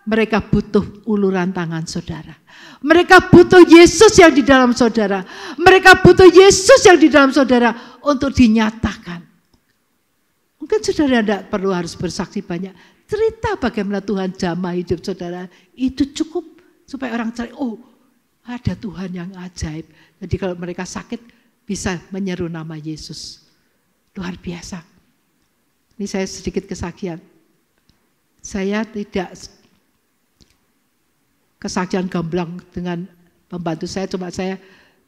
mereka butuh uluran tangan saudara. Mereka butuh Yesus yang di dalam saudara. Mereka butuh Yesus yang di dalam saudara untuk dinyatakan. Mungkin saudara tidak perlu harus bersaksi banyak. Cerita bagaimana Tuhan jamah hidup saudara. Itu cukup supaya orang cari, oh ada Tuhan yang ajaib. Jadi kalau mereka sakit bisa menyeru nama Yesus. Luar biasa. Ini saya sedikit kesaksian. Saya tidak kesaksian gamblang dengan pembantu saya, cuma saya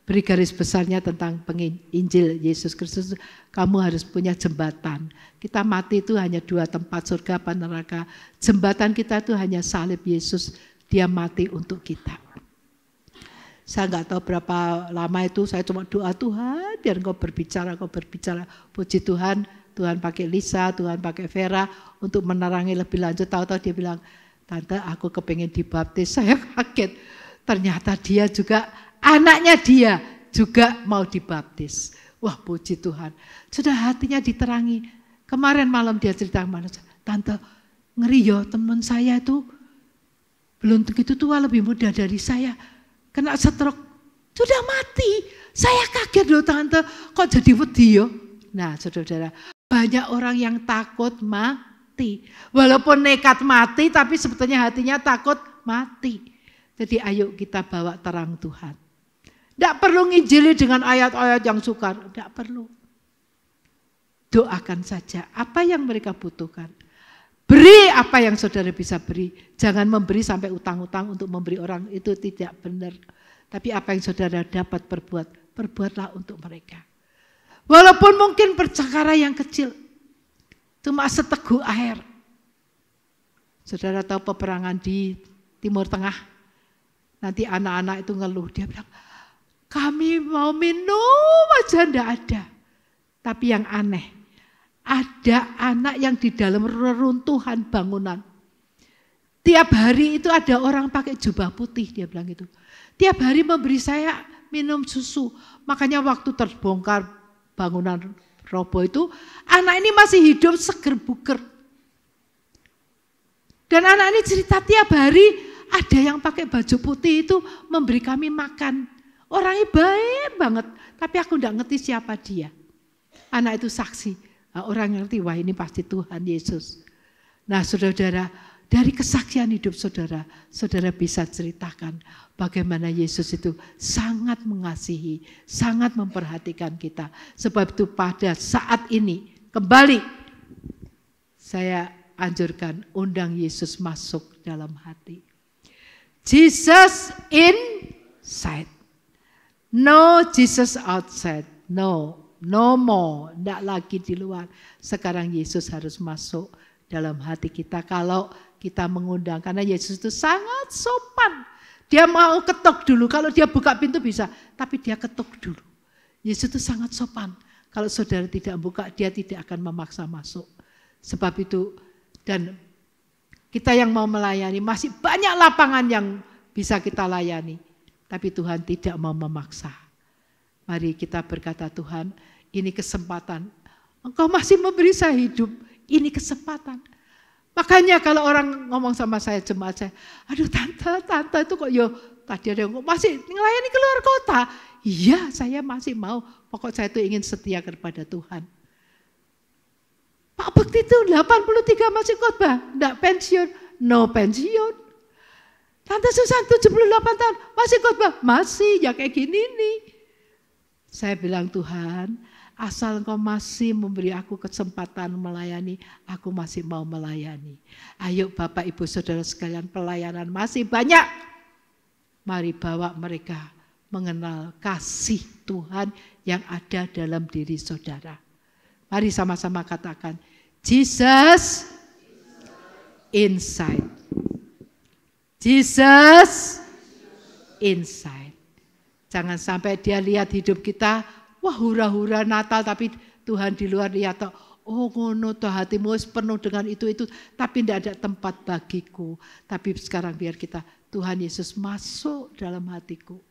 beri garis besarnya tentang penginjil Yesus Kristus. Kamu harus punya jembatan. Kita mati itu hanya dua tempat, surga apa neraka. Jembatan kita itu hanya salib Yesus, dia mati untuk kita. Saya nggak tahu berapa lama itu, saya cuma doa, Tuhan biar engkau berbicara. Puji Tuhan, Tuhan pakai Lisa, Tuhan pakai Vera untuk menerangi lebih lanjut. Tahu-tahu dia bilang, Tante aku kepengen dibaptis. Saya kaget. Ternyata dia juga, anaknya dia juga mau dibaptis. Wah puji Tuhan. Sudah hatinya diterangi. Kemarin malam dia cerita kemana. Tante ngeri ya teman saya itu. Belum begitu tua, lebih muda dari saya. Kena stroke. Sudah mati. Saya kaget loh Tante. Kok jadi wedi ya? Nah saudara-saudara. Banyak orang yang takut mati. Walaupun nekat mati, tapi sebetulnya hatinya takut mati. Jadi ayo kita bawa terang Tuhan. Tidak perlu nginjili dengan ayat-ayat yang sukar. Tidak perlu. Doakan saja apa yang mereka butuhkan. Beri apa yang saudara bisa beri. Jangan memberi sampai utang-utang untuk memberi orang. Itu tidak benar. Tapi apa yang saudara dapat perbuat, perbuatlah untuk mereka. Walaupun mungkin perkara yang kecil. Cuma seteguk air. Saudara tahu peperangan di Timur Tengah. Nanti anak-anak itu ngeluh. Dia bilang, kami mau minum aja enggak ada. Tapi yang aneh, ada anak yang di dalam reruntuhan bangunan. Tiap hari itu ada orang pakai jubah putih, dia bilang gitu. Tiap hari memberi saya minum susu. Makanya waktu terbongkar bangunan roboh itu, anak ini masih hidup seger buger. Dan anak ini cerita tiap hari ada yang pakai baju putih itu memberi kami makan. Orangnya baik banget, tapi aku enggak ngerti siapa dia. Anak itu saksi, orang ngerti, wah ini pasti Tuhan Yesus. Nah saudara-saudara, dari kesaksian hidup saudara, saudara bisa ceritakan bagaimana Yesus itu sangat mengasihi, sangat memperhatikan kita. Sebab itu pada saat ini, kembali saya anjurkan undang Yesus masuk dalam hati. Jesus inside. No Jesus outside. No more. Tidak lagi di luar. Sekarang Yesus harus masuk dalam hati kita kalau kita mengundang. Karena Yesus itu sangat sopan. Dia mau ketuk dulu. Kalau dia buka pintu bisa. Tapi dia ketuk dulu. Yesus itu sangat sopan. Kalau saudara tidak buka, dia tidak akan memaksa masuk. Sebab itu, dan kita yang mau melayani, masih banyak lapangan yang bisa kita layani. Tapi Tuhan tidak mau memaksa. Mari kita berkata, Tuhan, ini kesempatan. Engkau masih memberi saya hidup. Ini kesempatan. Makanya kalau orang ngomong sama saya, jemaat saya, aduh tante itu kok yo tadi ada yang masih melayani keluar kota. Iya, saya masih mau. Pokok saya itu ingin setia kepada Tuhan. Pak Bekti itu 83 masih khotbah, enggak pensiun, no pensiun. Tante Susan 78 tahun, masih khotbah, masih ya kayak gini nih. Saya bilang, Tuhan, asal Engkau masih memberi aku kesempatan melayani, aku masih mau melayani. Ayo Bapak Ibu Saudara sekalian, pelayanan masih banyak. Mari bawa mereka mengenal kasih Tuhan yang ada dalam diri saudara. Mari sama-sama katakan, Jesus inside. Jesus inside. Jangan sampai dia lihat hidup kita, wah hura-hura Natal, tapi Tuhan di luar lihat, oh ngono toh hatimu penuh dengan itu, tapi tidak ada tempat bagiku. Tapi sekarang biar kita, Tuhan Yesus masuk dalam hatiku.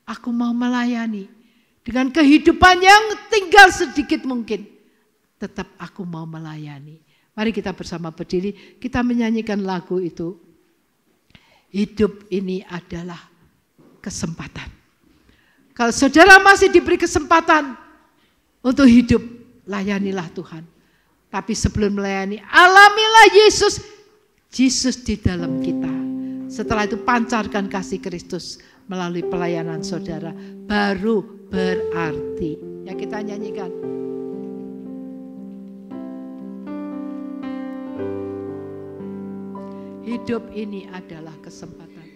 Aku mau melayani. Dengan kehidupan yang tinggal sedikit mungkin, tetap aku mau melayani. Mari kita bersama berdiri, kita menyanyikan lagu itu. Hidup ini adalah kesempatan. Kalau saudara masih diberi kesempatan untuk hidup, layanilah Tuhan. Tapi sebelum melayani, alamilah Yesus. Yesus di dalam kita. Setelah itu pancarkan kasih Kristus melalui pelayanan saudara. Baru berarti. Ya kita nyanyikan. Hidup ini adalah kesempatan.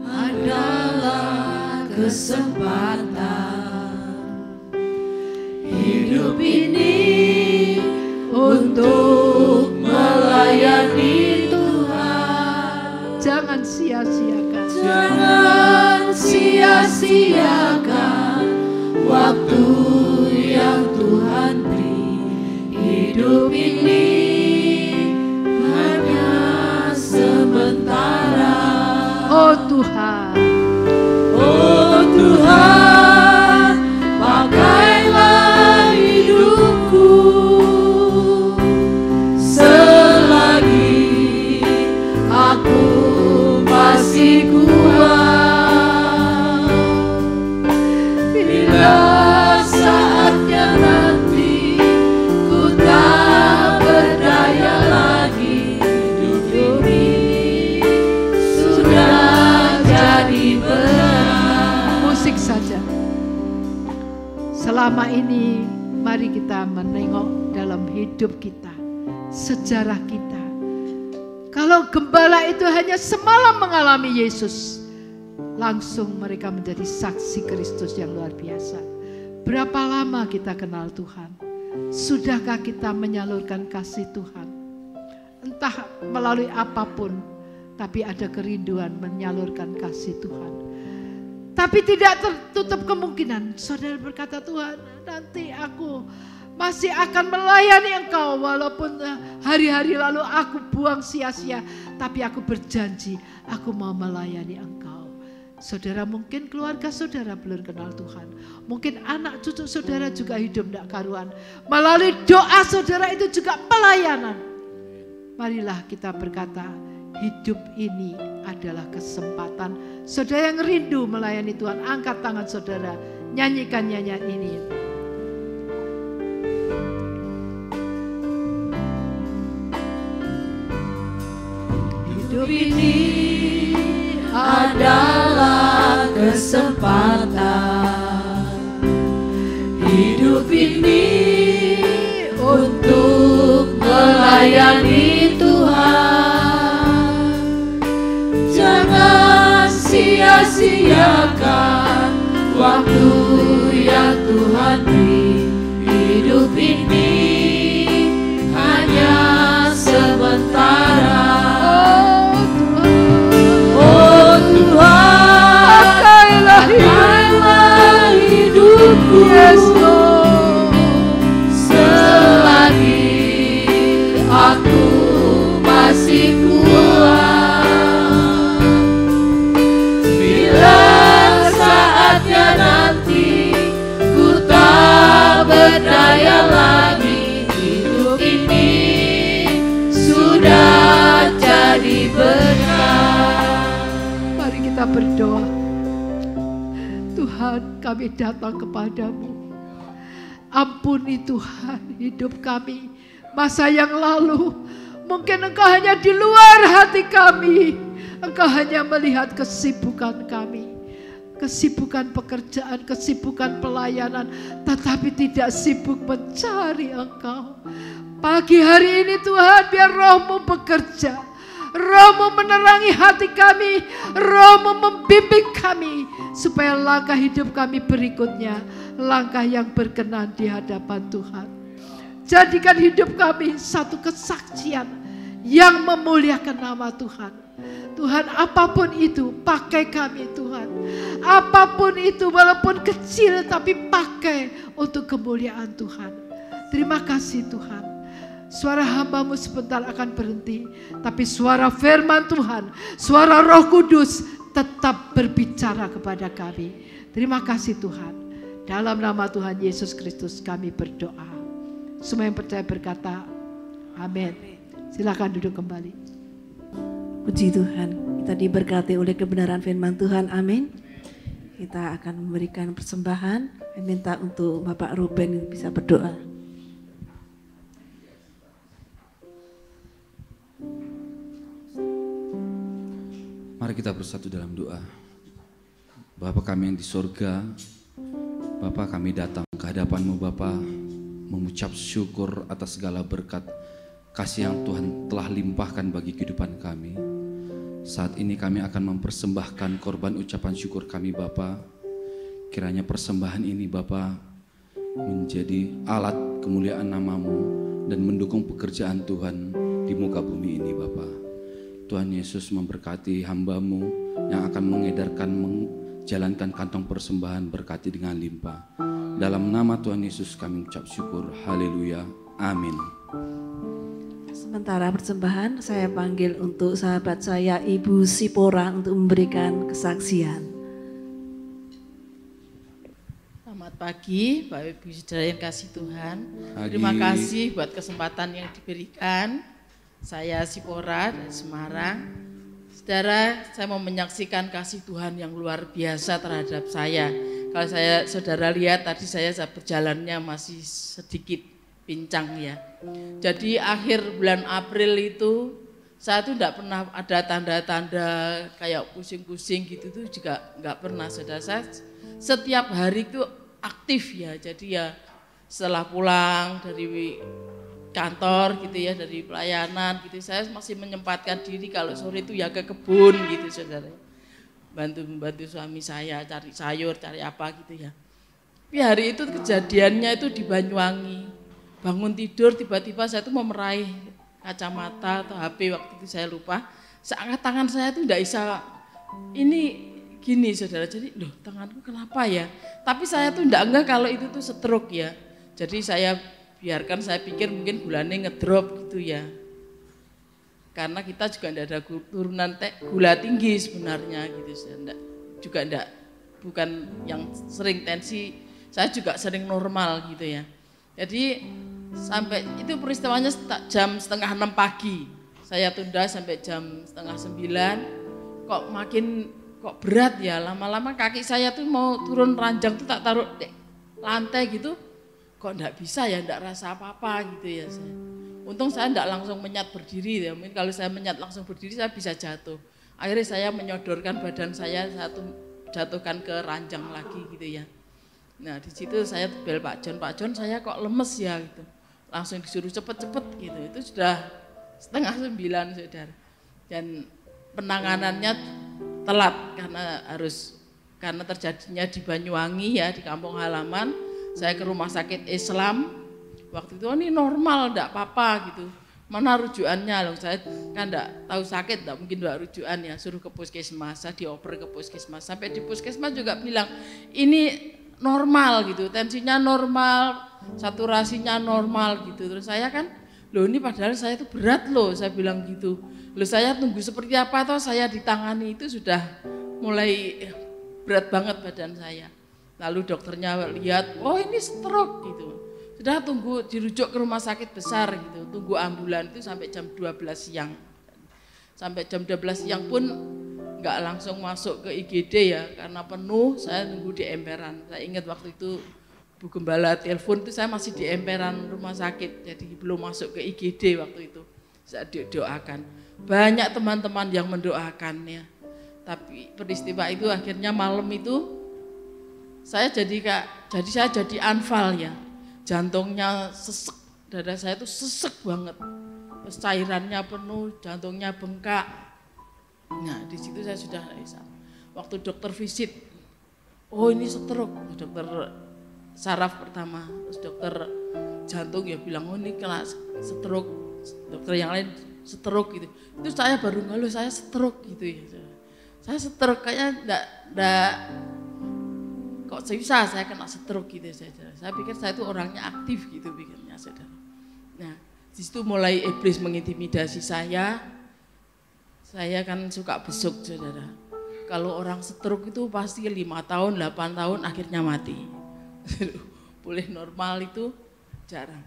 Adalah kesempatan. Hidup ini untuk melayani Tuhan. Jangan sia-siakan. Jangan sia-siakan waktu yang Tuhan beri. Hidup ini hanya sementara. Oh Tuhan, oh Tuhan, pakailah hidupku selagi aku masih kuat. Bila saatnya nanti ku tak berdaya lagi, hidup ini sudah jadi berat. musik saja. Selama ini mari kita menengok dalam hidup kita, sejarah kita. Kalau gembala itu hanya semalam mengalami Yesus, langsung mereka menjadi saksi Kristus yang luar biasa. Berapa lama kita kenal Tuhan? Sudahkah kita menyalurkan kasih Tuhan? Entah melalui apapun, tapi ada kerinduan menyalurkan kasih Tuhan. Tapi tidak tertutup kemungkinan saudara berkata, Tuhan nanti aku masih akan melayani Engkau walaupun hari-hari lalu aku buang sia-sia. Tapi aku berjanji aku mau melayani Engkau. Saudara mungkin keluarga saudara belum kenal Tuhan. Mungkin anak cucu saudara juga hidup tidak karuan. Melalui doa saudara itu juga pelayanan. Marilah kita berkata, hidup ini adalah kesempatan. Saudara yang rindu melayani Tuhan, angkat tangan saudara, nyanyikan nyanyian ini. Hidup ini adalah kesempatan. Hidup ini untuk melayani Tuhan. Jangan sia-siakan waktu yang Tuhan beri. Hidup ini hanya sementara. Oh Tuhan, pakailah hidupku, Yes, Lord. selagi aku masih kuat. Bila saatnya nanti ku tak berdaya lagi, hidup ini sudah jadi benar. Mari kita berdoa. Tuhan, kami datang kepadamu. Ampuni Tuhan hidup kami masa yang lalu. Mungkin Engkau hanya di luar hati kami. Engkau hanya melihat kesibukan kami, kesibukan pekerjaan, kesibukan pelayanan, tetapi tidak sibuk mencari Engkau. Pagi hari ini Tuhan, biar Roh-Mu bekerja, Roh-Mu menerangi hati kami, Roh-Mu membimbing kami, supaya langkah hidup kami berikutnya, langkah yang berkenan di hadapan Tuhan. Jadikan hidup kami satu kesaksian yang memuliakan nama Tuhan. Tuhan, apapun itu pakai kami Tuhan. Apapun itu walaupun kecil tapi pakai untuk kemuliaan Tuhan. Terima kasih Tuhan. Suara hamba-Mu sebentar akan berhenti, tapi suara firman Tuhan, suara Roh Kudus tetap berbicara kepada kami. Terima kasih Tuhan. Dalam nama Tuhan Yesus Kristus kami berdoa. Semua yang percaya berkata amin. Silakan duduk kembali. Puji Tuhan, kita diberkati oleh kebenaran firman Tuhan, amin. Kita akan memberikan persembahan. Saya minta untuk Bapak Ruben bisa berdoa. Mari kita bersatu dalam doa. Bapa kami yang di sorga, Bapa kami datang ke hadapan-Mu Bapa, mengucap syukur atas segala berkat kasih yang Tuhan telah limpahkan bagi kehidupan kami. Saat ini kami akan mempersembahkan korban ucapan syukur kami Bapa. Kiranya persembahan ini Bapa menjadi alat kemuliaan nama-Mu dan mendukung pekerjaan Tuhan di muka bumi ini Bapa. Tuhan Yesus memberkati hamba-Mu yang akan menjalankan kantong persembahan, berkati dengan limpah. Dalam nama Tuhan Yesus kami ucap syukur. Haleluya. Amin. Sementara persembahan, saya panggil untuk sahabat saya Ibu Sipora untuk memberikan kesaksian. Selamat pagi Bapak Ibu Saudara yang kasih Tuhan. Pagi. Terima kasih buat kesempatan yang diberikan. Saya Sipora dari Semarang. Saudara, saya mau menyaksikan kasih Tuhan yang luar biasa terhadap saya. Kalau saudara lihat tadi saya berjalannya masih sedikit pincang ya. Jadi akhir bulan April itu saya tuh enggak pernah ada tanda-tanda kayak pusing-pusing gitu tuh juga enggak pernah. Saudara, saya setiap hari itu aktif ya. Jadi ya setelah pulang dari kantor gitu ya, dari pelayanan gitu, saya masih menyempatkan diri kalau sore itu ya ke kebun gitu saudara, bantu suami saya cari sayur, cari apa gitu ya. Tapi hari itu kejadiannya itu di Banyuwangi, bangun tidur tiba-tiba saya tuh mau meraih kacamata atau HP, waktu itu saya lupa, seangkat tangan saya tuh enggak bisa, ini gini saudara, jadi loh tanganku kenapa ya, tapi saya tuh enggak kalau itu tuh stroke ya. Jadi saya biarkan, saya pikir mungkin gulanya ngedrop gitu ya. Karena kita juga enggak ada turunan gula tinggi sebenarnya gitu. Juga enggak, bukan yang sering tensi, saya juga sering normal gitu ya. Jadi sampai itu peristiwanya jam 8:30 pagi. Saya tunda sampai jam 8:30. Kok berat ya, lama-lama kaki saya tuh mau turun ranjang tuh tak taruh di lantai gitu. Kok enggak bisa ya, enggak rasa apa-apa gitu ya saya. Untung saya enggak langsung menyat berdiri ya, mungkin kalau saya menyat langsung berdiri saya bisa jatuh. Akhirnya saya menyodorkan badan saya satu jatuhkan ke ranjang lagi gitu ya. Nah di situ saya bel Pak John saya kok lemes ya gitu. Langsung disuruh cepet-cepet gitu, itu sudah 8:30 saudara. Dan penanganannya telat karena terjadinya di Banyuwangi ya, di kampung halaman. Saya ke rumah sakit Islam, waktu itu ini normal, enggak apa-apa gitu. Mana rujukannya loh, saya kan enggak tahu sakit, enggak mungkin enggak rujukan ya, suruh ke puskesmas, saya dioper ke puskesmas. Sampai di puskesmas juga bilang, ini normal gitu, tensinya normal, saturasinya normal gitu. Terus saya kan, loh ini padahal saya itu berat loh, saya bilang gitu. Loh saya tunggu seperti apa toh saya ditangani itu sudah mulai berat banget badan saya. Lalu dokternya lihat, oh ini stroke gitu. Sudah tunggu dirujuk ke rumah sakit besar gitu, tunggu ambulan itu sampai jam 12 siang. Sampai jam 12 siang pun nggak langsung masuk ke IGD ya, karena penuh, saya nunggu di emperan. Saya ingat waktu itu Bu Gembala telepon itu saya masih di emperan rumah sakit, jadi belum masuk ke IGD waktu itu. Saya doakan. Banyak teman-teman yang mendoakan ya. Tapi peristiwa itu akhirnya malam itu saya jadi anfal ya. Jantungnya sesek, dada saya itu sesek banget. Terus cairannya penuh, jantungnya bengkak. Nah, di situ saya sudah waktu dokter visit. Oh, ini stroke, dokter saraf pertama, terus dokter jantung ya bilang oh ini kena stroke, dokter yang lain stroke gitu. Itu saya baru ngeluh saya stroke gitu ya. Saya stroke kayaknya enggak kok bisa saya kena stroke gitu saudara. Saya pikir saya itu orangnya aktif gitu pikirnya saudara. Nah, di situ mulai iblis mengintimidasi saya. Saya kan suka besuk saudara. Kalau orang stroke itu pasti 5 tahun, 8 tahun akhirnya mati. Pulih normal itu jarang.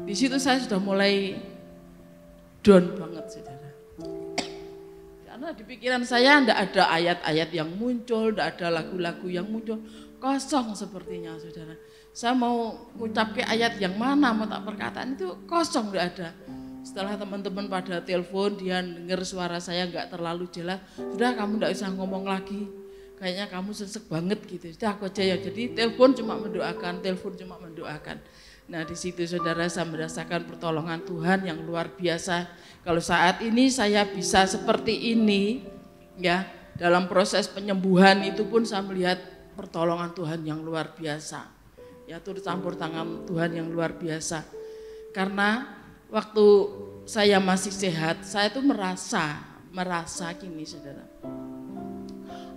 Di situ saya sudah mulai down banget saudara. Karena di pikiran saya enggak ada ayat-ayat yang muncul, enggak ada lagu-lagu yang muncul, kosong sepertinya saudara. Saya mau ngucap ke ayat yang mana, mau tak perkataan itu kosong enggak ada. Setelah teman-teman pada telepon, dia dengar suara saya enggak terlalu jelas, sudah kamu enggak usah ngomong lagi. Kayaknya kamu sesek banget gitu. Sudah aku aja ya. Jadi telepon cuma mendoakan. Nah di situ saudara saya merasakan pertolongan Tuhan yang luar biasa. Kalau saat ini saya bisa seperti ini, ya dalam proses penyembuhan itu pun saya melihat pertolongan Tuhan yang luar biasa. Ya turut campur tangan Tuhan yang luar biasa. Karena waktu saya masih sehat, saya tuh merasa gini saudara.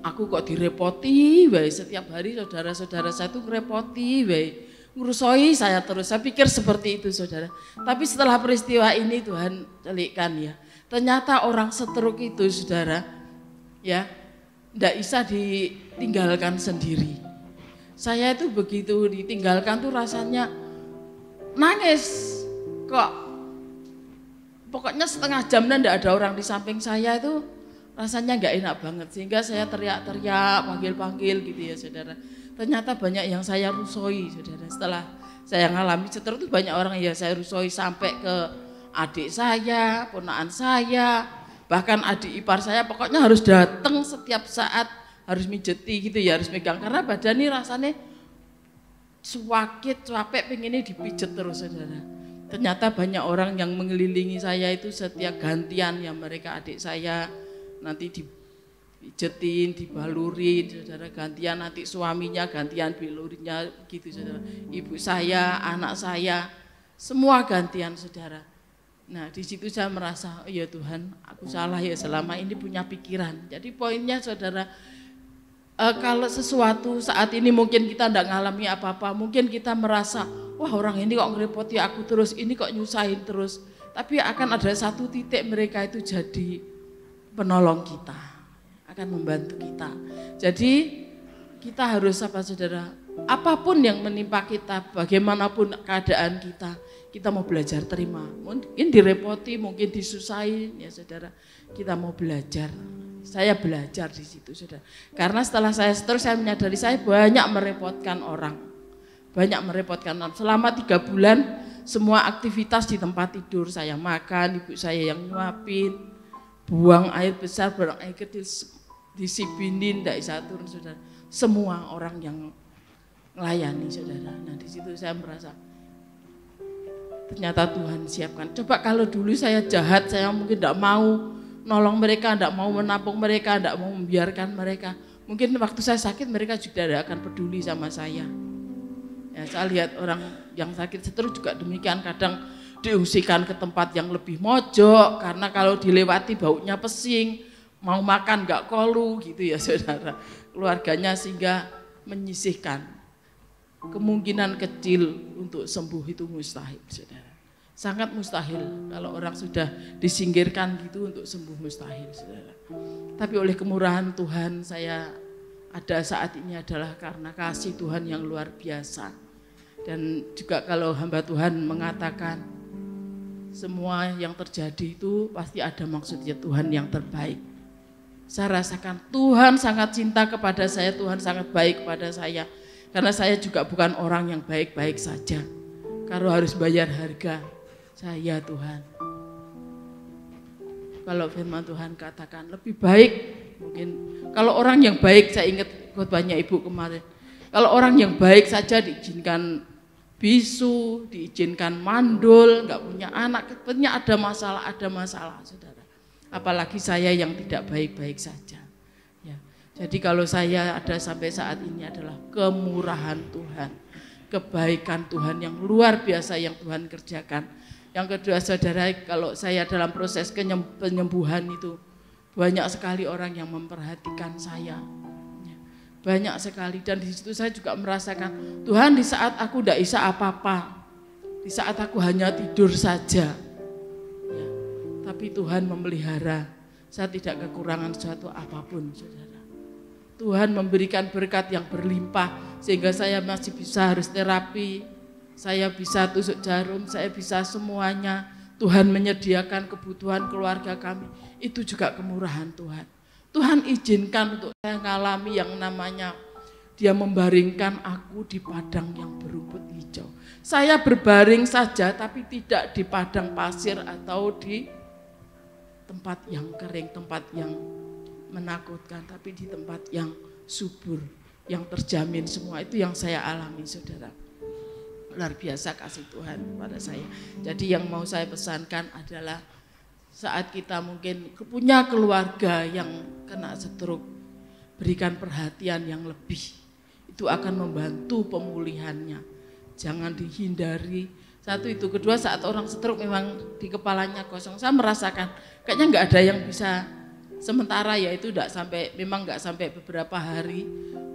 Aku kok direpoti, setiap hari saudara-saudara saya tuh ngerepoti, ngurusoi saya terus. Saya pikir seperti itu saudara. Tapi setelah peristiwa ini Tuhan celikkan ya. Ternyata orang stroke itu saudara, ya, tidak bisa ditinggalkan sendiri. Saya itu begitu ditinggalkan tuh rasanya nangis. Kok pokoknya setengah jam dan tidak ada orang di samping saya itu. Rasanya nggak enak banget sehingga saya teriak-teriak, panggil-panggil gitu ya saudara. Ternyata banyak yang saya rusoi saudara. Setelah saya ngalami stroke itu banyak orang yang saya rusoi sampai ke adik saya, ponakan saya, bahkan adik ipar saya pokoknya harus datang setiap saat, harus mijeti gitu ya, harus megang karena badan ini rasanya sakit, capek, pengennya dipijet terus saudara. Ternyata banyak orang yang mengelilingi saya itu setiap gantian ya, mereka adik saya nanti dipijetin, dibalurin, saudara, gantian nanti suaminya, gantian bilurinya gitu saudara. Ibu saya, anak saya, semua gantian saudara. Nah di situ saya merasa, oh ya Tuhan, aku salah ya selama ini punya pikiran. Jadi poinnya saudara, kalau sesuatu saat ini mungkin kita tidak ngalami apa-apa, mungkin kita merasa, wah orang ini kok ngerepoti aku terus, ini kok nyusahin terus. Tapi akan ada satu titik mereka itu jadi penolong kita, akan membantu kita. Jadi kita harus apa saudara, apapun yang menimpa kita, bagaimanapun keadaan kita mau belajar terima. Mungkin direpoti, mungkin disusahin ya saudara, kita mau belajar. Saya belajar di situ saudara. Karena setelah saya stroke saya menyadari saya banyak merepotkan orang. Selama 3 bulan semua aktivitas di tempat tidur saya makan, ibu saya yang nyuapin. Buang air besar, buang air kecil, disibinin, tidak bisa turun saudara. Semua orang yang melayani saudara. Nah di situ saya merasa ternyata Tuhan siapkan. Coba kalau dulu saya jahat, saya mungkin tidak mau nolong mereka, tidak mau menampung mereka, tidak mau membiarkan mereka. Mungkin waktu saya sakit mereka juga tidak akan peduli sama saya. Ya, saya lihat orang yang sakit stroke juga demikian, kadang diungsikan ke tempat yang lebih mojok karena kalau dilewati baunya pesing, mau makan nggak kolu gitu ya saudara. Keluarganya sehingga menyisihkan. Kemungkinan kecil untuk sembuh itu mustahil saudara. Sangat mustahil kalau orang sudah disingkirkan gitu untuk sembuh mustahil saudara. Tapi oleh kemurahan Tuhan saya ada saat ini adalah karena kasih Tuhan yang luar biasa. Dan juga kalau hamba Tuhan mengatakan semua yang terjadi itu pasti ada maksudnya Tuhan yang terbaik. saya rasakan Tuhan sangat cinta kepada saya, Tuhan sangat baik kepada saya. Karena saya juga bukan orang yang baik-baik saja. Kalau harus bayar harga, saya Tuhan. Kalau firman Tuhan katakan lebih baik, mungkin kalau orang yang baik, saya ingat khotbahnya Ibu kemarin. Kalau orang yang baik saja diizinkan bisu, diizinkan mandul, nggak punya anak, sebenarnya ada masalah, saudara. Apalagi saya yang tidak baik-baik saja. Ya. Jadi kalau saya ada sampai saat ini adalah kemurahan Tuhan, kebaikan Tuhan yang luar biasa yang Tuhan kerjakan. Yang kedua saudara, kalau saya dalam proses penyembuhan itu, banyak sekali orang yang memperhatikan saya. Banyak sekali, dan di situ saya juga merasakan Tuhan di saat aku tidak bisa apa-apa, di saat aku hanya tidur saja, ya, tapi Tuhan memelihara, saya tidak kekurangan sesuatu apapun, saudara. Tuhan memberikan berkat yang berlimpah sehingga saya masih bisa harus terapi, saya bisa tusuk jarum, saya bisa semuanya. Tuhan menyediakan kebutuhan keluarga kami, itu juga kemurahan Tuhan. Tuhan izinkan untuk saya mengalami yang namanya Dia membaringkan aku di padang yang berumput hijau. Saya berbaring saja tapi tidak di padang pasir atau di tempat yang kering, tempat yang menakutkan, tapi di tempat yang subur, yang terjamin semua. Itu yang saya alami, saudara. Luar biasa kasih Tuhan pada saya. Jadi yang mau saya pesankan adalah saat kita mungkin punya keluarga yang kena stroke, berikan perhatian yang lebih. Itu akan membantu pemulihannya. Jangan dihindari. Satu itu, kedua saat orang stroke memang di kepalanya kosong. Saya merasakan kayaknya nggak ada yang bisa sementara, ya itu memang nggak sampai beberapa hari.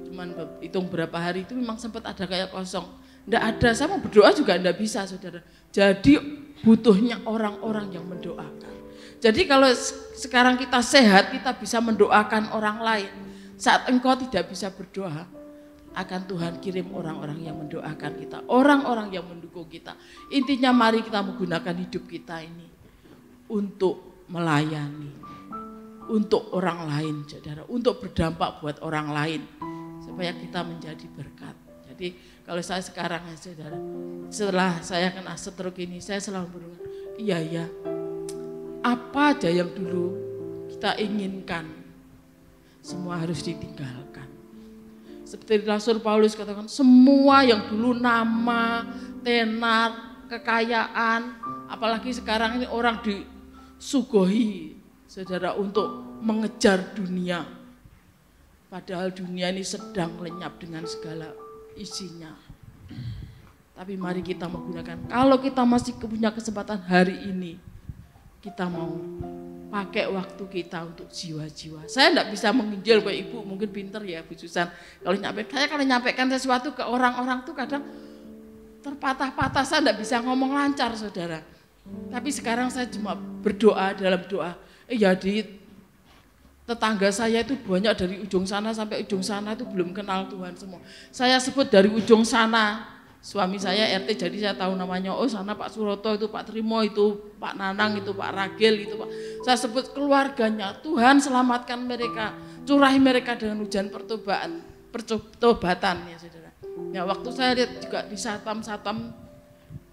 Cuman hitung berapa hari itu memang sempat ada kayak kosong. Nggak ada, saya mau berdoa juga nggak bisa, saudara. Jadi butuhnya orang-orang yang mendoakan. Jadi kalau sekarang kita sehat, kita bisa mendoakan orang lain. Saat engkau tidak bisa berdoa, akan Tuhan kirim orang-orang yang mendoakan kita, orang-orang yang mendukung kita. Intinya mari kita menggunakan hidup kita ini untuk melayani, untuk orang lain, saudara, untuk berdampak buat orang lain, supaya kita menjadi berkat. Jadi kalau saya sekarang, saudara, setelah saya kena stroke ini, saya selalu berdoa, iya, apa aja yang dulu kita inginkan, semua harus ditinggalkan. Seperti Rasul Paulus katakan, semua yang dulu nama, tenar, kekayaan, apalagi sekarang ini orang disuguhi, saudara, untuk mengejar dunia. Padahal dunia ini sedang lenyap dengan segala isinya. Tapi mari kita menggunakan, kalau kita masih punya kesempatan hari ini, kita mau pakai waktu kita untuk jiwa-jiwa. Saya enggak bisa menginjil kayak Ibu, mungkin pinter ya Bu Susan. Kalau nyampaikan sesuatu ke orang-orang tuh kadang terpatah-patah, saya enggak bisa ngomong lancar, saudara. Tapi sekarang saya cuma berdoa dalam doa. Ya di tetangga saya itu banyak dari ujung sana sampai ujung sana itu belum kenal Tuhan semua. Saya sebut dari ujung sana. Suami saya RT, jadi saya tahu namanya. Oh sana Pak Suroto, itu Pak Trimo, itu Pak Nanang, itu Pak Ragil, itu Pak. Saya sebut keluarganya. Tuhan selamatkan mereka, curahi mereka dengan hujan pertobatan, ya saudara. Ya waktu saya lihat juga di satam,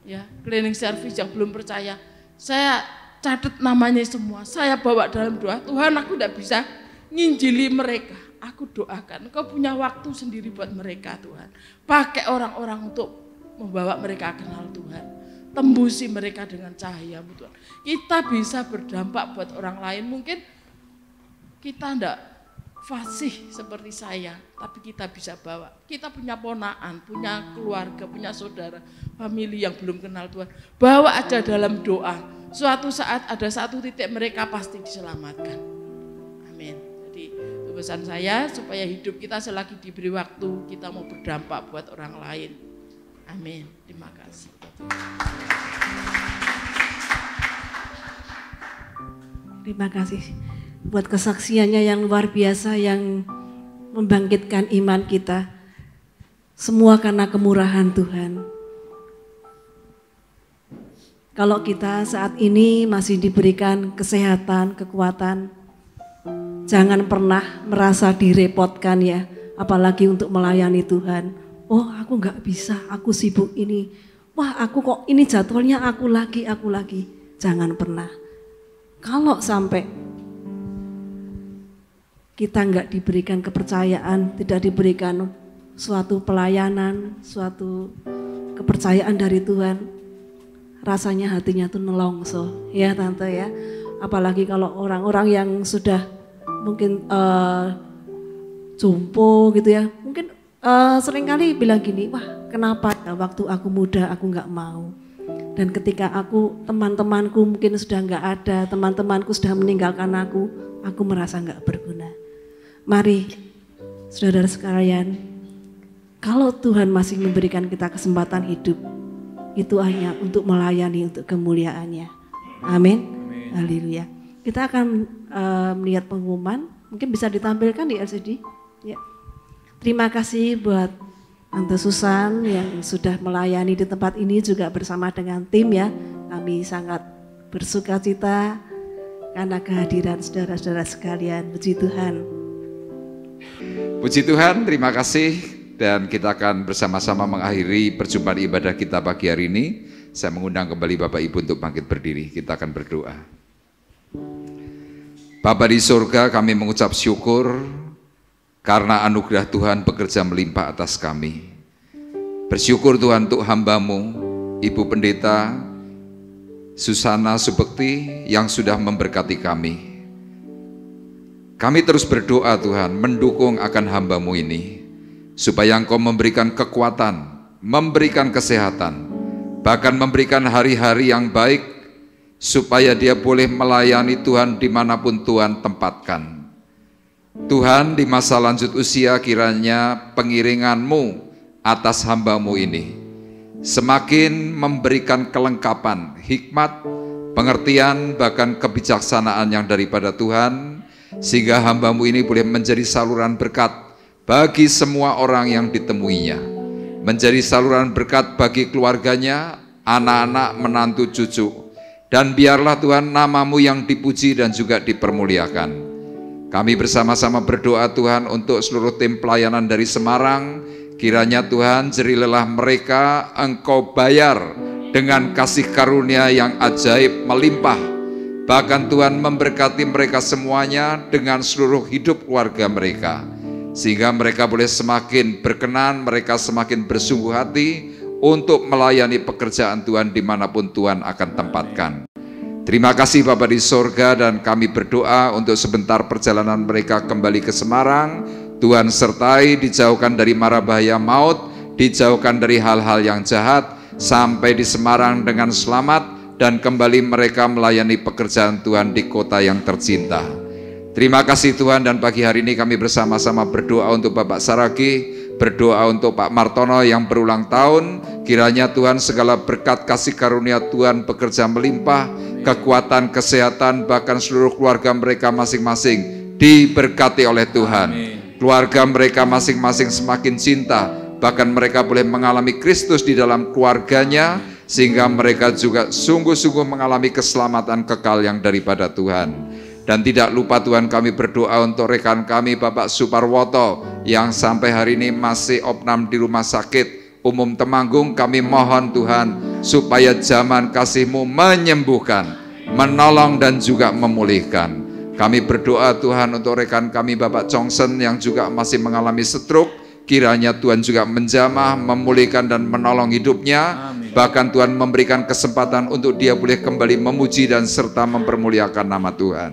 ya cleaning service yang belum percaya, saya catat namanya semua. Saya bawa dalam doa. Tuhan, aku tidak bisa nginjili mereka. Aku doakan, Engkau punya waktu sendiri buat mereka, Tuhan. Pakai orang-orang untuk membawa mereka kenal Tuhan. Tembusi mereka dengan cahaya, Tuhan. Kita bisa berdampak buat orang lain. Mungkin kita enggak fasih seperti saya, tapi kita bisa bawa. Kita punya ponaan, punya keluarga, punya saudara, famili yang belum kenal Tuhan. Bawa aja dalam doa. Suatu saat ada satu titik mereka pasti diselamatkan. Amin. Jadi pesan saya supaya hidup kita selagi diberi waktu, kita mau berdampak buat orang lain. Amin. Terima kasih. Terima kasih buat kesaksiannya yang luar biasa, yang membangkitkan iman kita. Semua karena kemurahan Tuhan. Kalau kita saat ini masih diberikan kesehatan, kekuatan, Jangan pernah merasa direpotkan ya, apalagi untuk melayani Tuhan. Oh aku nggak bisa, aku sibuk ini. Wah aku kok ini jadwalnya aku lagi. Jangan pernah. Kalau sampai kita nggak diberikan kepercayaan, tidak diberikan suatu pelayanan, suatu kepercayaan dari Tuhan, rasanya hatinya tuh nelongso, ya Tante ya. Apalagi kalau orang-orang yang sudah mungkin jompo gitu ya, mungkin seringkali bilang gini, wah kenapa ya waktu aku muda aku nggak mau. Dan ketika teman-temanku mungkin sudah nggak ada, teman-temanku sudah meninggalkan aku merasa nggak berguna. Mari saudara sekalian, kalau Tuhan masih memberikan kita kesempatan hidup, itu hanya untuk melayani, untuk kemuliaannya. Amin. Haleluya. Kita akan melihat pengumuman, mungkin bisa ditampilkan di LCD. Ya. Terima kasih buat Tante Susan yang sudah melayani di tempat ini juga bersama dengan tim ya. Kami sangat bersuka cita karena kehadiran saudara-saudara sekalian. Puji Tuhan. Puji Tuhan, terima kasih. Dan kita akan bersama-sama mengakhiri perjumpaan ibadah kita pagi hari ini. Saya mengundang kembali Bapak Ibu untuk bangkit berdiri. Kita akan berdoa. Bapa di surga, kami mengucap syukur karena anugerah Tuhan bekerja melimpah atas kami. Bersyukur Tuhan untuk hamba-Mu, Ibu Pendeta Susana Subekti yang sudah memberkati kami. Kami terus berdoa Tuhan, mendukung akan hamba-Mu ini, supaya Engkau memberikan kekuatan, memberikan kesehatan, bahkan memberikan hari-hari yang baik, supaya dia boleh melayani Tuhan dimanapun Tuhan tempatkan. Tuhan, di masa lanjut usia kiranya pengiringan-Mu atas hamba-Mu ini semakin memberikan kelengkapan, hikmat, pengertian, bahkan kebijaksanaan yang daripada Tuhan, sehingga hamba-Mu ini boleh menjadi saluran berkat bagi semua orang yang ditemuinya, menjadi saluran berkat bagi keluarganya, anak-anak, menantu, cucu. Dan biarlah Tuhan nama-Mu yang dipuji dan juga dipermuliakan. Kami bersama-sama berdoa Tuhan untuk seluruh tim pelayanan dari Semarang. Kiranya Tuhan jerilelah mereka Engkau bayar dengan kasih karunia yang ajaib melimpah. Bahkan Tuhan memberkati mereka semuanya dengan seluruh hidup keluarga mereka. Sehingga mereka boleh semakin berkenan, mereka semakin bersungguh hati untuk melayani pekerjaan Tuhan dimanapun Tuhan akan tempatkan. Terima kasih Bapa di sorga, dan kami berdoa untuk sebentar perjalanan mereka kembali ke Semarang. Tuhan sertai, dijauhkan dari mara bahaya maut, dijauhkan dari hal-hal yang jahat, sampai di Semarang dengan selamat, dan kembali mereka melayani pekerjaan Tuhan di kota yang tercinta. Terima kasih Tuhan, dan pagi hari ini kami bersama-sama berdoa untuk Bapak Saragi, berdoa untuk Pak Martono yang berulang tahun. Kiranya Tuhan segala berkat kasih karunia Tuhan bekerja melimpah, kekuatan, kesehatan, bahkan seluruh keluarga mereka masing-masing diberkati oleh Tuhan. Keluarga mereka masing-masing semakin cinta, bahkan mereka boleh mengalami Kristus di dalam keluarganya, sehingga mereka juga sungguh-sungguh mengalami keselamatan kekal yang daripada Tuhan. Dan tidak lupa Tuhan, kami berdoa untuk rekan kami Bapak Suparwoto yang sampai hari ini masih opnam di Rumah Sakit Umum Temanggung. Kami mohon Tuhan supaya zaman kasih-Mu menyembuhkan, menolong dan juga memulihkan. Kami berdoa Tuhan untuk rekan kami Bapak Chongsen yang juga masih mengalami stroke. Kiranya Tuhan juga menjamah, memulihkan dan menolong hidupnya. Bahkan Tuhan memberikan kesempatan untuk dia boleh kembali memuji dan serta mempermuliakan nama Tuhan.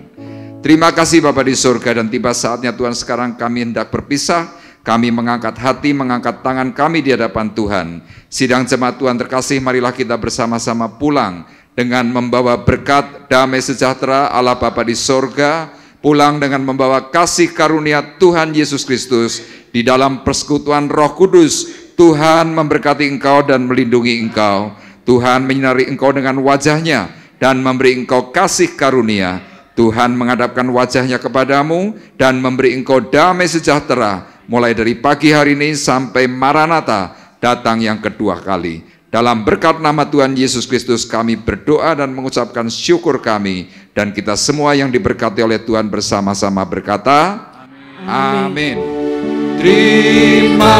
Terima kasih Bapa di surga, dan tiba saatnya Tuhan sekarang kami hendak berpisah. Kami mengangkat hati, mengangkat tangan kami di hadapan Tuhan. Sidang jemaat Tuhan terkasih, marilah kita bersama-sama pulang dengan membawa berkat, damai sejahtera Allah Bapa di surga, pulang dengan membawa kasih karunia Tuhan Yesus Kristus. Di dalam persekutuan Roh Kudus, Tuhan memberkati engkau dan melindungi engkau. Tuhan menyinari engkau dengan wajah-Nya dan memberi engkau kasih karunia. Tuhan menghadapkan wajah-Nya kepadamu dan memberi engkau damai sejahtera, mulai dari pagi hari ini sampai Maranatha datang yang kedua kali. Dalam berkat nama Tuhan Yesus Kristus kami berdoa dan mengucapkan syukur kami. Dan kita semua yang diberkati oleh Tuhan bersama-sama berkata, Amin. Terima